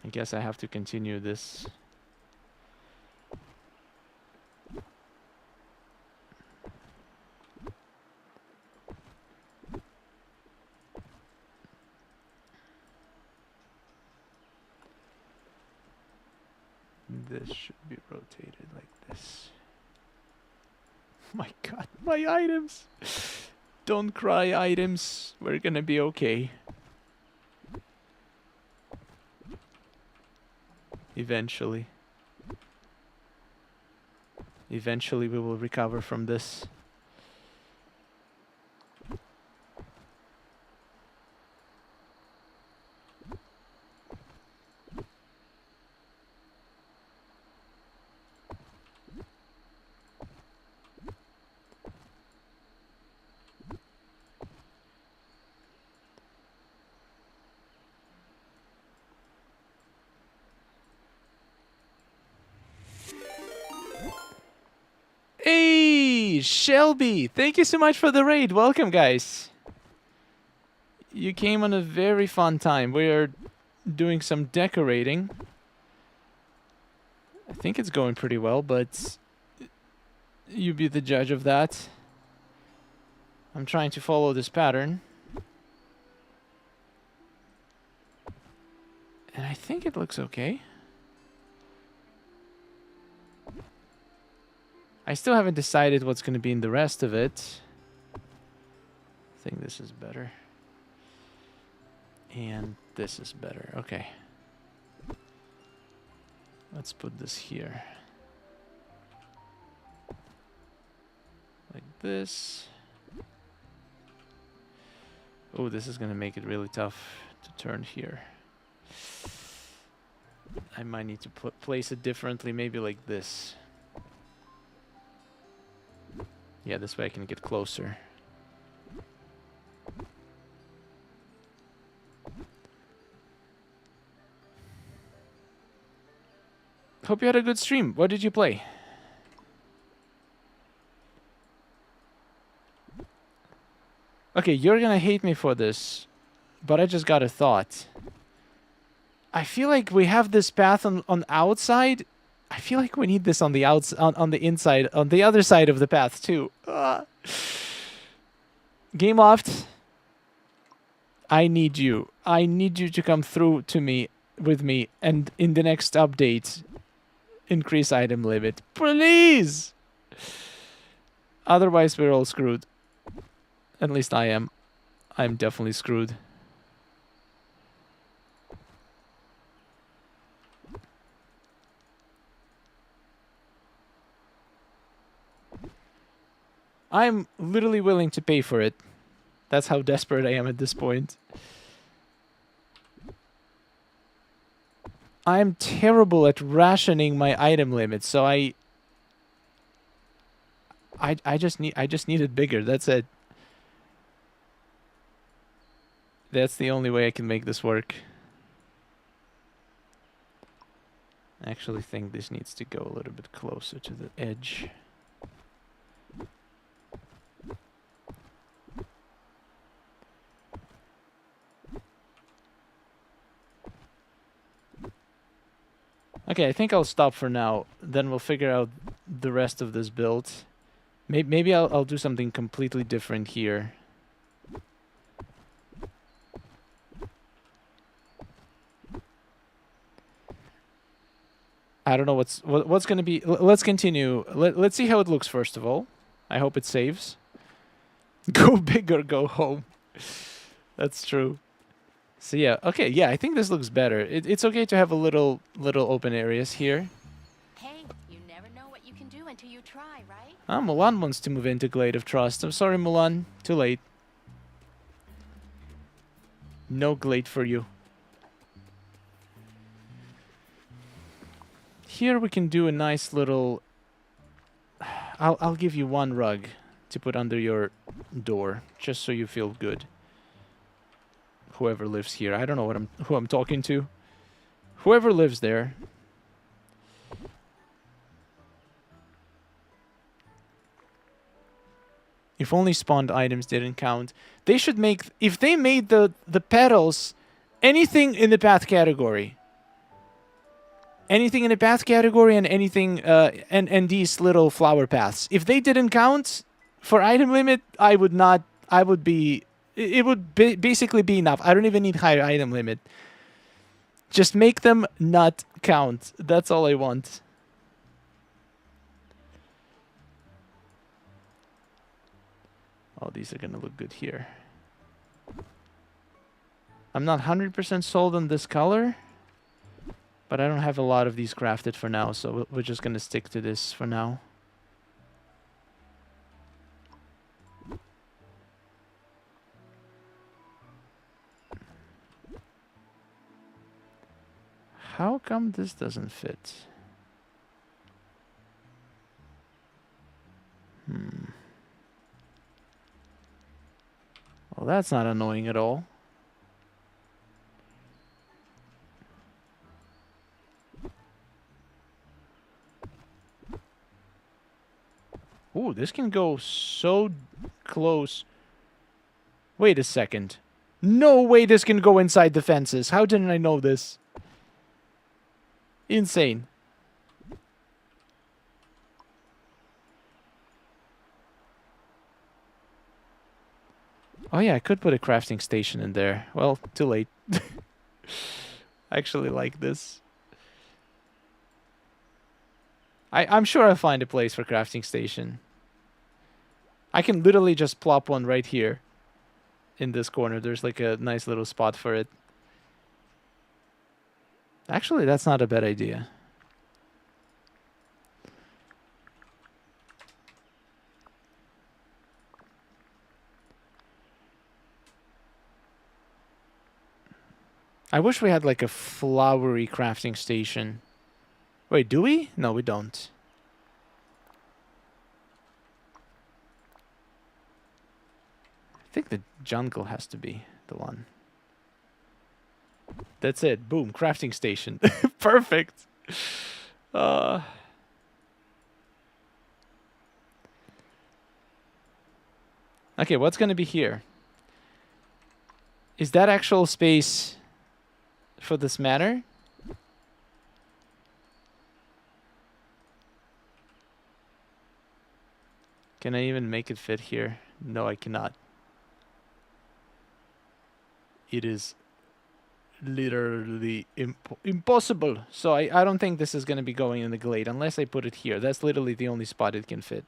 I guess I have to continue this. This should be rotated like this. My god, my items! Don't cry, items. We're gonna be okay. Eventually. Eventually we will recover from this. Hey, Shelby! Thank you so much for the raid. Welcome, guys. You came on a very fun time. We are doing some decorating. I think it's going pretty well, but you be the judge of that. I'm trying to follow this pattern. And I think it looks okay. I still haven't decided what's going to be in the rest of it. I think this is better. And this is better. Okay. Let's put this here. Like this. Oh, this is going to make it really tough to turn here. I might need to place it differently, maybe like this. Yeah, this way I can get closer. Hope you had a good stream. What did you play? Okay, you're gonna hate me for this, but I just got a thought. I feel like we have this path on outside. I feel like we need this on the on the inside, on the other side of the path too. Game Loft, I need you. I need you to come through to me with me, and in the next update, increase item limit, please. Otherwise, we're all screwed. At least I am. I'm definitely screwed. I'm literally willing to pay for it. That's how desperate I am at this point. I'm terrible at rationing my item limit, so I just need it bigger. That's it. That's the only way I can make this work. I actually think this needs to go a little bit closer to the edge. Okay, I think I'll stop for now. Then we'll figure out the rest of this build. Maybe I'll do something completely different here. I don't know what's going to be. Let's continue. Let's see how it looks first of all. I hope it saves. Go big or go home. That's true. So yeah, okay, yeah, I think this looks better. It's okay to have a little open areas here. Hey, you never know what you can do until you try, right? Ah, Mulan wants to move into Glade of Trust. I'm sorry, Mulan. Too late. No Glade for you. Here we can do a nice little... I'll give you one rug to put under your door, just so you feel good. Whoever lives here. I don't know who I'm talking to. Whoever lives there. If only spawned items didn't count. They should make... If they made the petals anything in the path category. Anything in the path category and anything... and these little flower paths. If they didn't count for item limit, I would not... I would be... It would basically be enough. I don't even need higher item limit. Just make them not count. That's all I want. Oh, these are gonna look good here. I'm not 100% sold on this color, but I don't have a lot of these crafted for now, so we're just gonna stick to this for now. How come this doesn't fit? Well, that's not annoying at all. Ooh, this can go so close. Wait a second. No way this can go inside the fences. How didn't I know this? Insane. Oh yeah, I could put a crafting station in there. Well, too late. I actually like this. I'm sure I'll find a place for crafting station. I can literally just plop one right here. In this corner, there's like a nice little spot for it. Actually, that's not a bad idea. I wish we had like a flowery crafting station. Wait, do we? No, we don't. I think the jungle has to be the one. That's it. Boom. Crafting station. Perfect. Okay, what's going to be here? Is that actual space for this matter? Can I even make it fit here? No, I cannot. It is literally impossible. So I don't think this is going to be going in the glade unless I put it here. That's literally the only spot it can fit.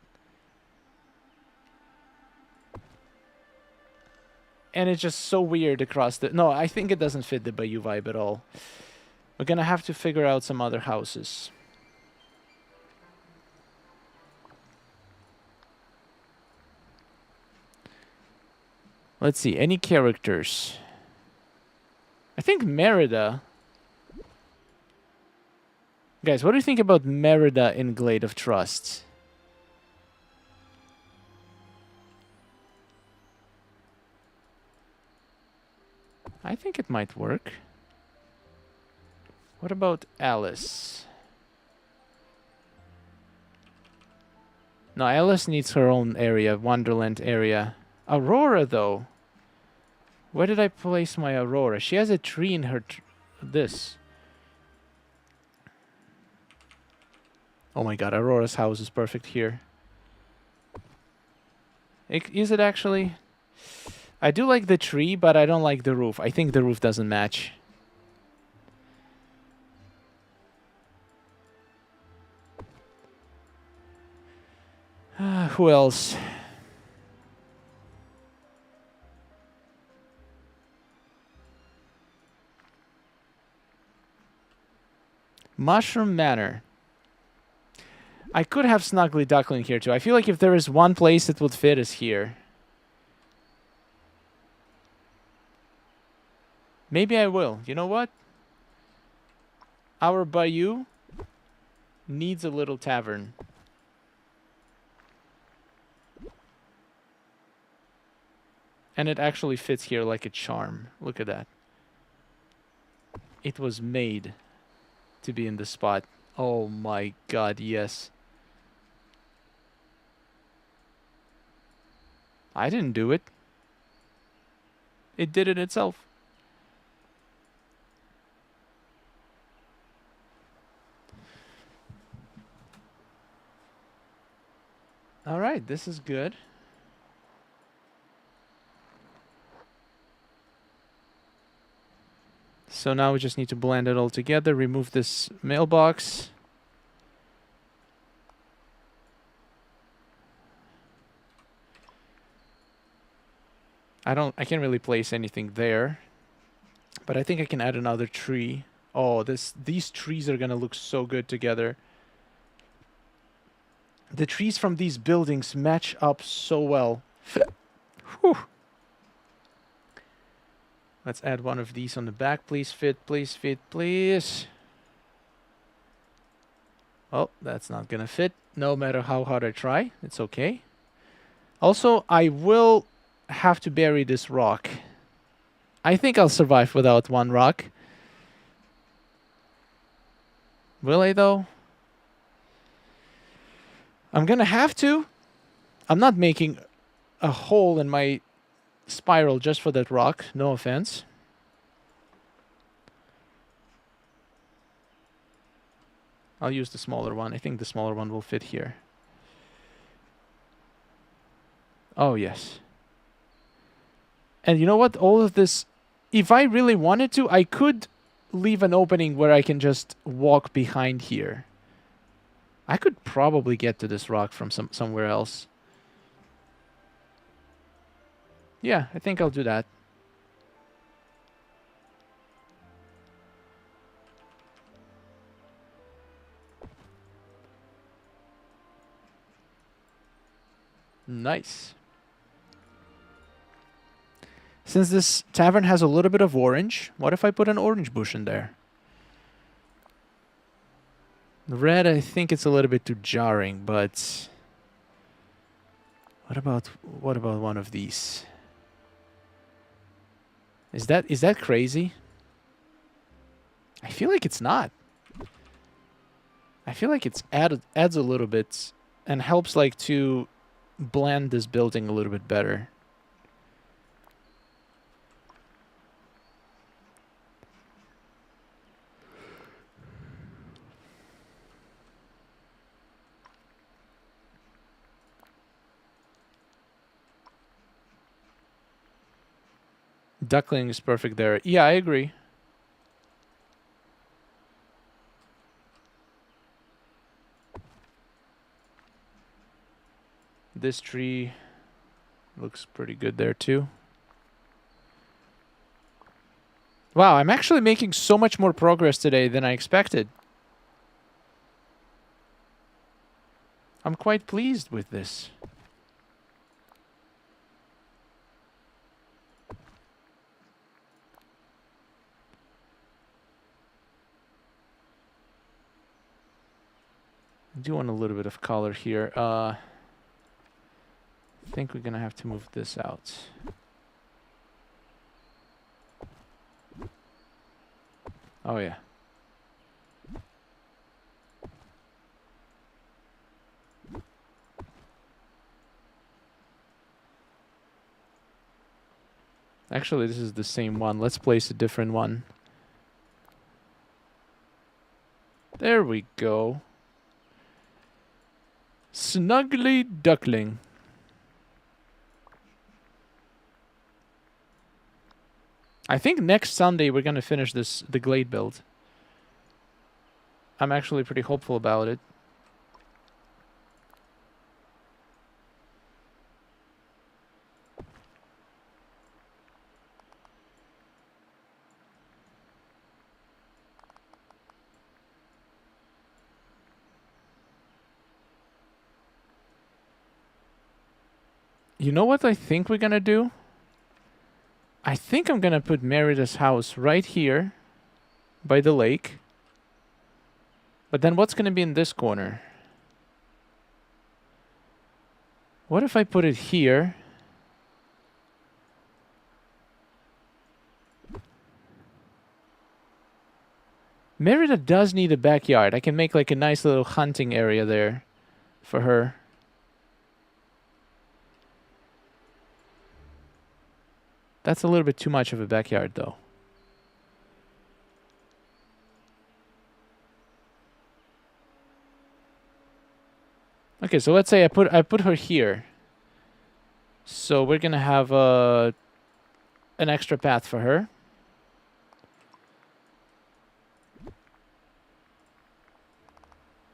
And it's just so weird across the... No, I think it doesn't fit the Bayou vibe at all. We're going to have to figure out some other houses. Let's see. Any characters? I think Merida... Guys, what do you think about Merida in Glade of Trust? I think it might work. What about Alice? No, Alice needs her own area, Wonderland area. Aurora, though. Where did I place my Aurora? She has a tree in her... this. Oh my god, Aurora's house is perfect here. Is it actually? I do like the tree, but I don't like the roof. I think the roof doesn't match. Who else? Mushroom Manor. I could have Snuggly Duckling here too. I feel like if there is one place that would fit is here. Maybe I will. You know what? Our Bayou needs a little tavern. And it actually fits here like a charm. Look at that. It was made to be in the spot. Oh my god, yes. I didn't do it. It did it itself. All right, this is good. So now we just need to blend it all together, remove this mailbox. I can't really place anything there, but I think I can add another tree. Oh, these trees are gonna look so good together. The trees from these buildings match up so well. Whew. Let's add one of these on the back. Please fit, please fit, please. Oh, that's not gonna fit. No matter how hard I try, it's okay. Also, I will have to bury this rock. I think I'll survive without one rock. Will I though? I'm gonna have to. I'm not making a hole in my spiral just for that rock. No offense. I'll use the smaller one. I think the smaller one will fit here. Oh, yes. And you know what? All of this, if I really wanted to, I could leave an opening where I can just walk behind here. I could probably get to this rock from somewhere else. Yeah, I think I'll do that. Nice. Since this tavern has a little bit of orange, what if I put an orange bush in there? The red, I think it's a little bit too jarring, but what about one of these? Is that crazy? I feel like it's not. I feel like it's adds a little bit and helps like to blend this building a little bit better. Duckling is perfect there. Yeah, I agree. This tree looks pretty good there too. Wow, I'm actually making so much more progress today than I expected. I'm quite pleased with this. I do want a little bit of color here. I think we're gonna have to move this out. Oh yeah. Actually, this is the same one. Let's place a different one. There we go. Snuggly duckling. I think next Sunday we're gonna finish the Glade build. I'm actually pretty hopeful about it. You know what I think we're gonna do? I think I'm gonna put Merida's house right here by the lake. But then what's gonna be in this corner? What if I put it here? Merida does need a backyard. I can make like a nice little hunting area there for her. That's a little bit too much of a backyard though. Okay, so let's say I put her here. So we're gonna have an extra path for her.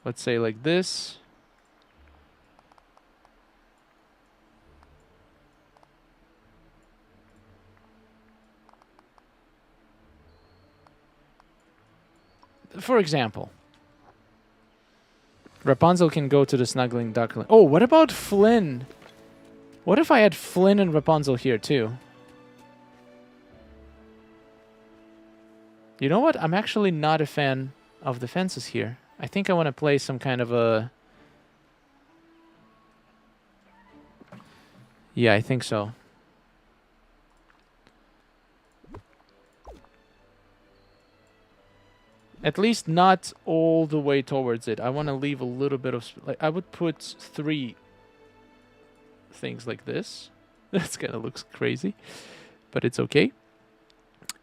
Let's say like this. For example, Rapunzel can go to the snuggling duckling. Oh, what about Flynn? What if I had Flynn and Rapunzel here too? You know what? I'm actually not a fan of the fences here. I think I want to play some kind of a... Yeah, I think so. At least not all the way towards it. I want to leave a little bit of... Like, I would put 3 things like this. This kind of looks crazy, but it's okay.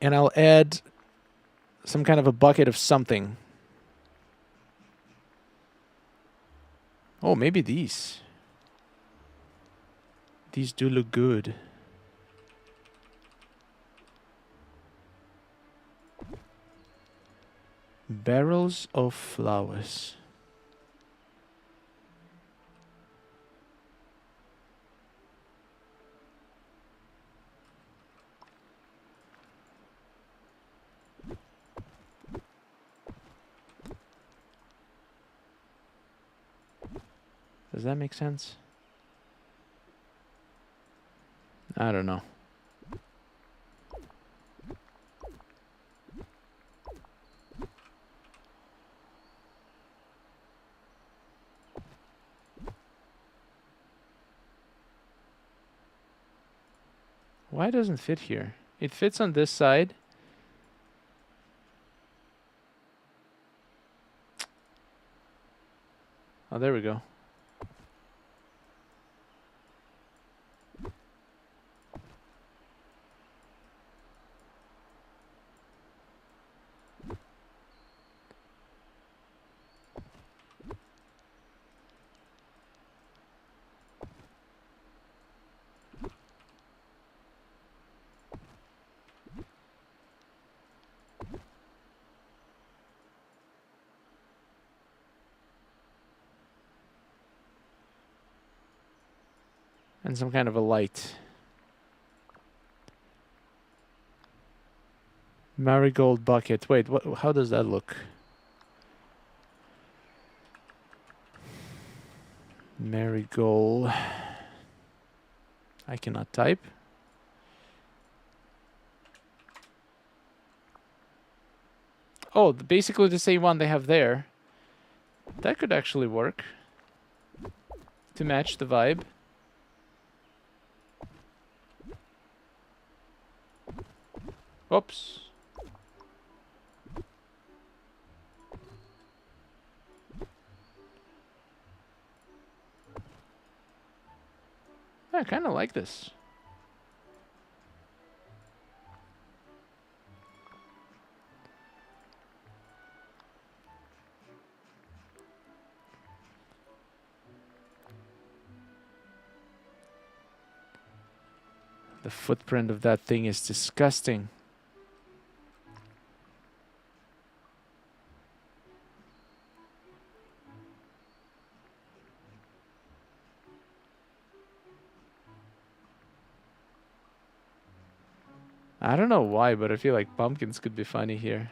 And I'll add some kind of a bucket of something. Oh, maybe these. These do look good. Barrels of flowers. Does that make sense? I don't know. Why doesn't it fit here? It fits on this side. Oh, there we go. And some kind of a light. Marigold bucket. Wait, what? How does that look? Marigold. I cannot type. Oh, basically the same one they have there. That could actually work. To match the vibe. Oops. I kind of like this. The footprint of that thing is disgusting. I don't know why, but I feel like pumpkins could be funny here.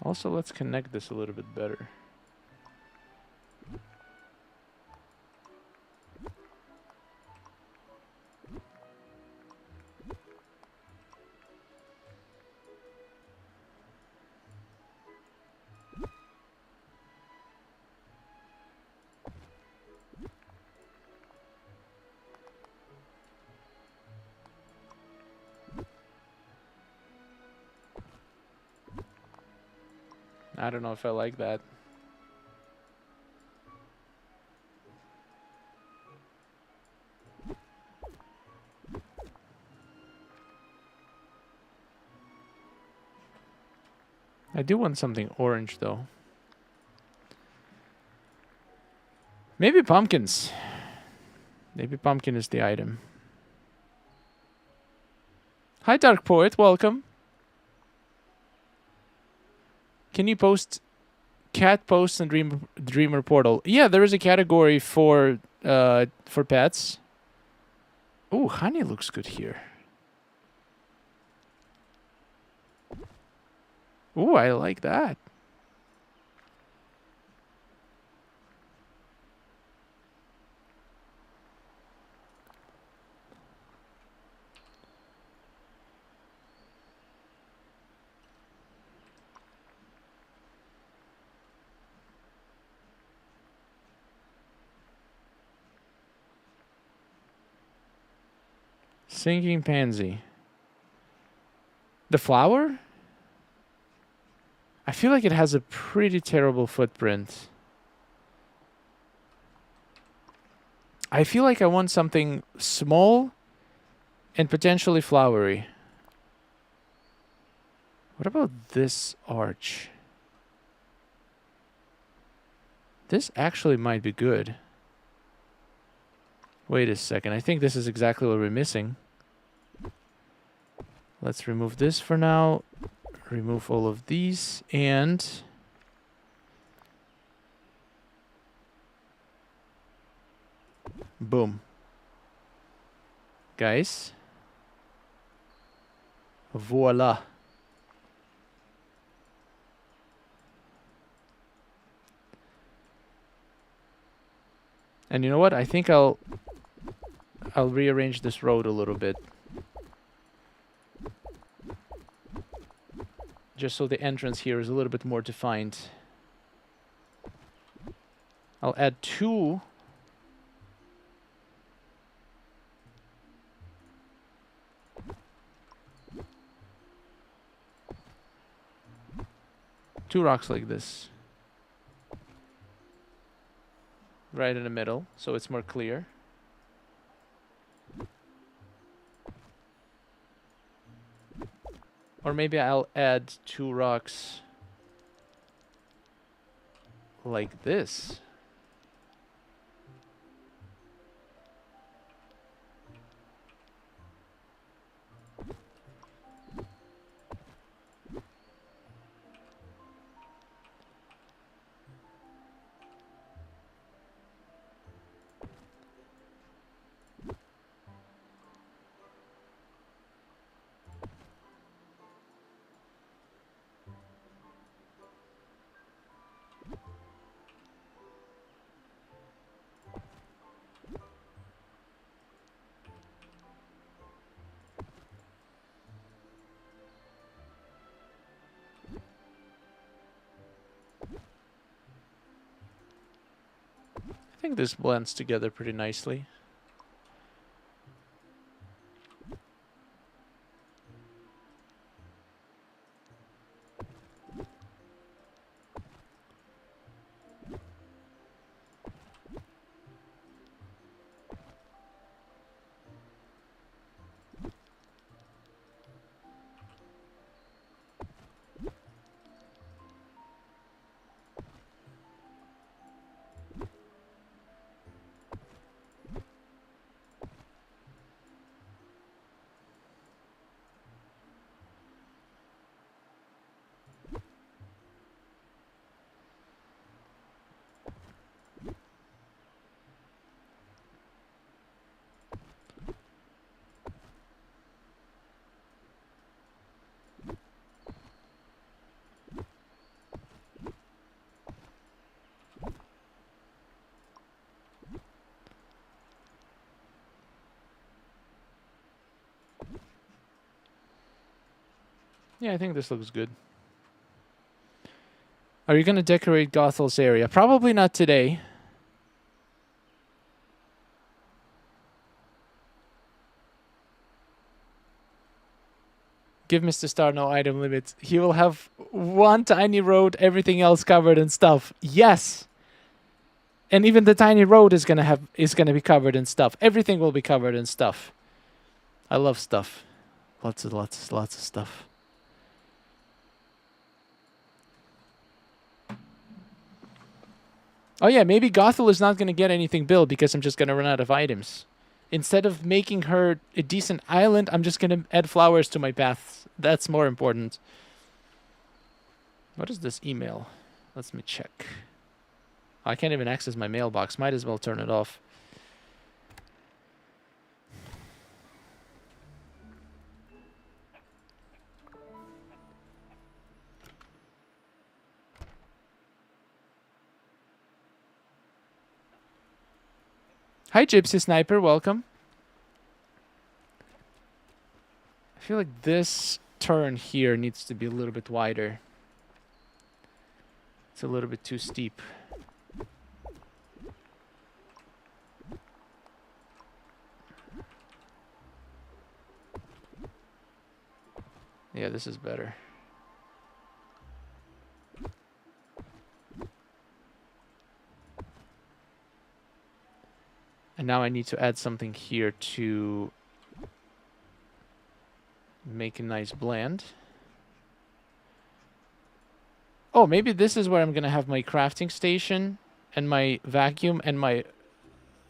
Also, let's connect this a little bit better. I don't know if I like that. I do want something orange, though. Maybe pumpkins. Maybe pumpkin is the item. Hi, Dark Poet. Welcome. Can you post cat posts in Dreamer Portal? Yeah, there is a category for pets. Ooh, honey looks good here. Ooh, I like that. Singing pansy. The flower? I feel like it has a pretty terrible footprint. I feel like I want something small and potentially flowery. What about this arch? This actually might be good. Wait a second. I think this is exactly what we're missing. Let's remove this for now. Remove all of these and... boom. Guys. Voila. And you know what? I think I'll rearrange this road a little bit. Just so the entrance here is a little bit more defined. I'll add 2 rocks like this. Right in the middle, so it's more clear. Or maybe I'll add 2 rocks like this. I think this blends together pretty nicely. Yeah, I think this looks good. Are you going to decorate Gothel's area? Probably not today. Give Mr. Star no item limits. He will have one tiny road, everything else covered in stuff. Yes. And even the tiny road is gonna be covered in stuff. Everything will be covered in stuff. I love stuff. Lots of stuff. Oh yeah, maybe Gothel is not gonna get anything built because I'm just gonna run out of items. Instead of making her a decent island, I'm just gonna add flowers to my paths. That's more important. What is this email? Let me check. I can't even access my mailbox. Might as well turn it off. Hi, Gypsy Sniper. Welcome. I feel like this turn here needs to be a little bit wider. It's a little bit too steep. Yeah, this is better. And now I need to add something here to make a nice blend. Oh, maybe this is where I'm going to have my crafting station and my vacuum and my...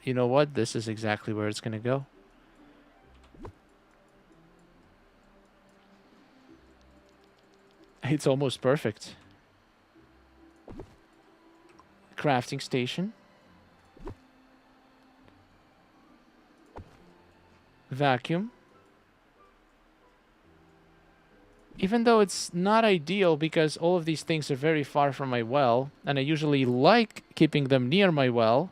You know what? This is exactly where it's going to go. It's almost perfect. Crafting station. Vacuum. Even though it's not ideal because all of these things are very far from my well, and I usually like keeping them near my well.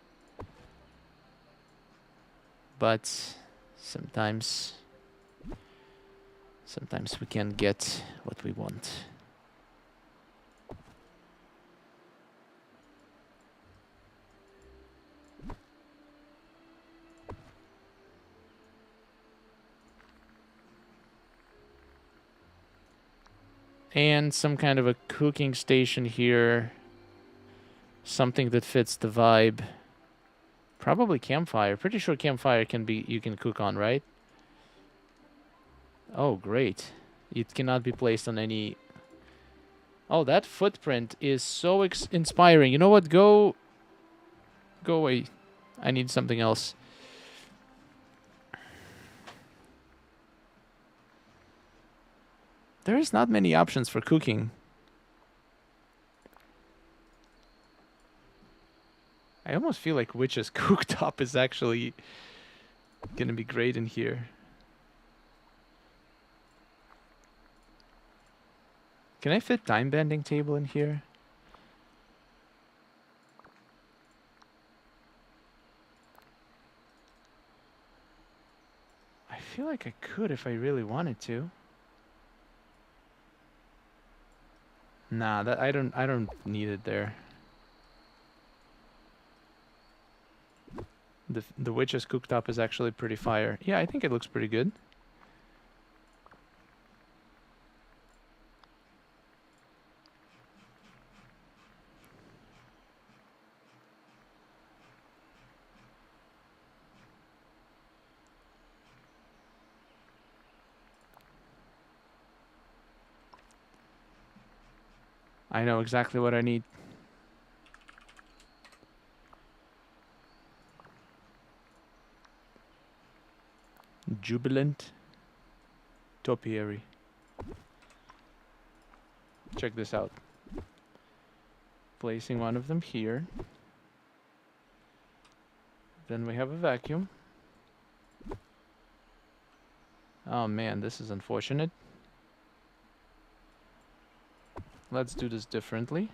But sometimes we can't get what we want. And some kind of a cooking station here. Something that fits the vibe. Probably campfire. Pretty sure campfire you can cook on, right? Oh, great. It cannot be placed on any... Oh, that footprint is so inspiring. You know what? Go away. I need something else. There's not many options for cooking. I almost feel like Witch's cooktop is actually gonna be great in here. Can I fit time bending table in here? I feel like I could if I really wanted to. Nah, that I don't need it there. The Witch's cooktop is actually pretty fire. Yeah, I think it looks pretty good. I know exactly what I need. Jubilant topiary. Check this out. Placing one of them here. Then we have a vacuum. Oh man, this is unfortunate. Let's do this differently.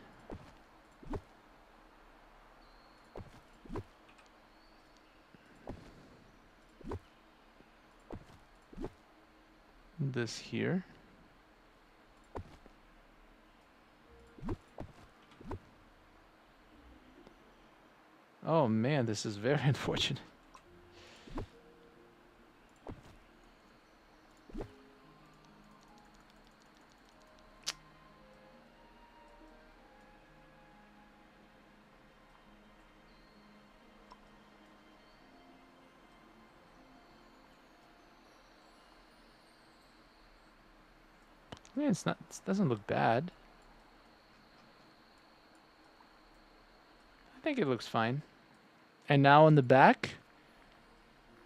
This here. Oh man, this is very unfortunate. Yeah, it's not. It doesn't look bad. I think it looks fine. And now on the back,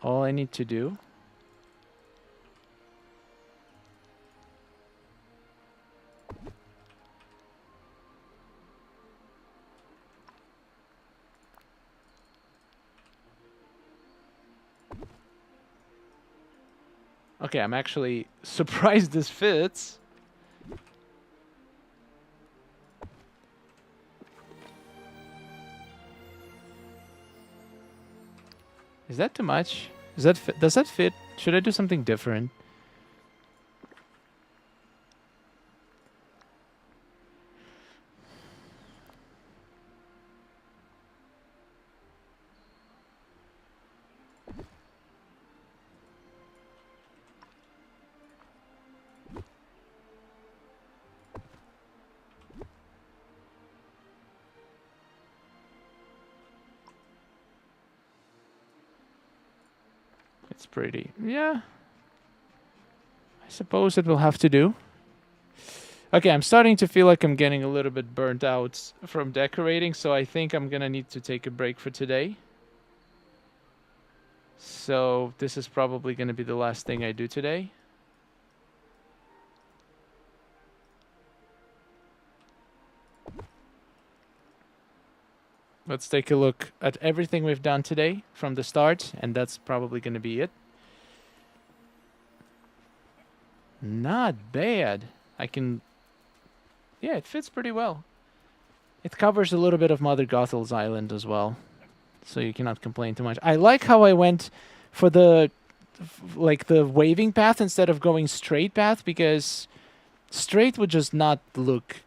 all I need to do. Okay, I'm actually surprised this fits. Is that too much? Does that fit? Should I do something different? It's pretty. Yeah. I suppose it will have to do. Okay, I'm starting to feel like I'm getting a little bit burnt out from decorating, so I think I'm gonna need to take a break for today. So this is probably gonna be the last thing I do today. Let's take a look at everything we've done today from the start, and that's probably gonna be it. Not bad. Yeah, it fits pretty well. It covers a little bit of Mother Gothel's island as well, so you cannot complain too much. I like how I went for the waving path instead of going straight path, because straight would just not look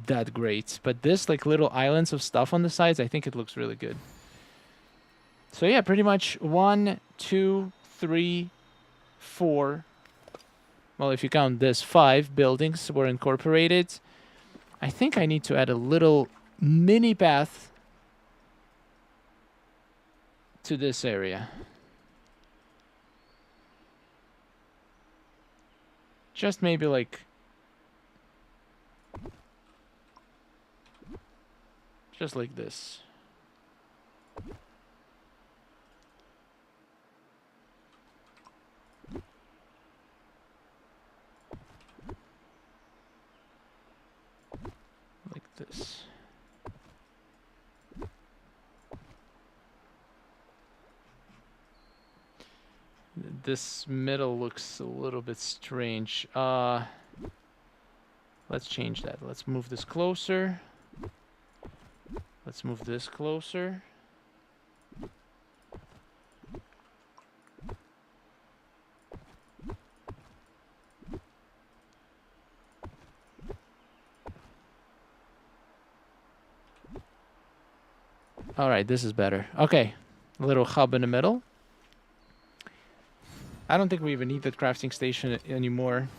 that great. But this, like, little islands of stuff on the sides, I think it looks really good. So yeah, pretty much 1, 2, 3, 4. Well, if you count this, 5 buildings were incorporated. I think I need to add a little mini path to this area. Just maybe like... just like this. Like this. This middle looks a little bit strange. Let's change that. Let's move this closer. Let's move this closer. All right, this is better. Okay, a little hub in the middle. I don't think we even need that crafting station anymore.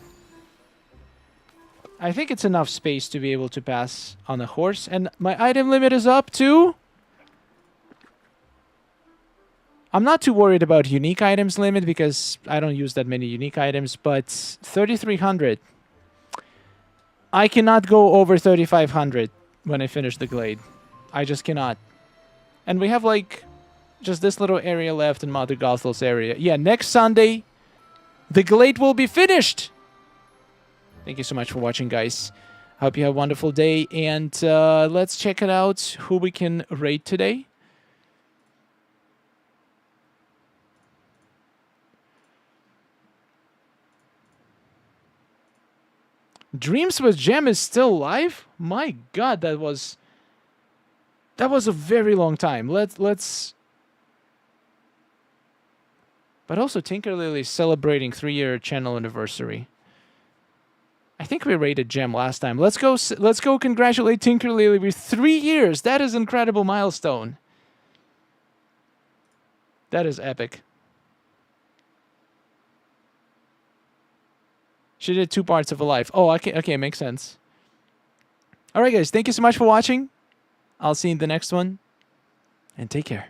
I think it's enough space to be able to pass on a horse. And my item limit is up to... I'm not too worried about unique items limit because I don't use that many unique items, but 3,300. I cannot go over 3,500 when I finish the Glade. I just cannot. And we have, like, just this little area left in Mother Gothel's area. Yeah, next Sunday, the Glade will be finished! Thank you so much for watching, guys. Hope you have a wonderful day. And let's check it out, who we can raid today. Dreams with Gem is still live? My god, that was a very long time. Let's But also Tinker Lily is celebrating 3-year channel anniversary. I think we rated Gem last time. Let's go congratulate Tinker Lily with 3 years. That is an incredible milestone. That is epic. She did 2 parts of a life. Oh, okay, makes sense. All right, guys. Thank you so much for watching. I'll see you in the next one. And take care.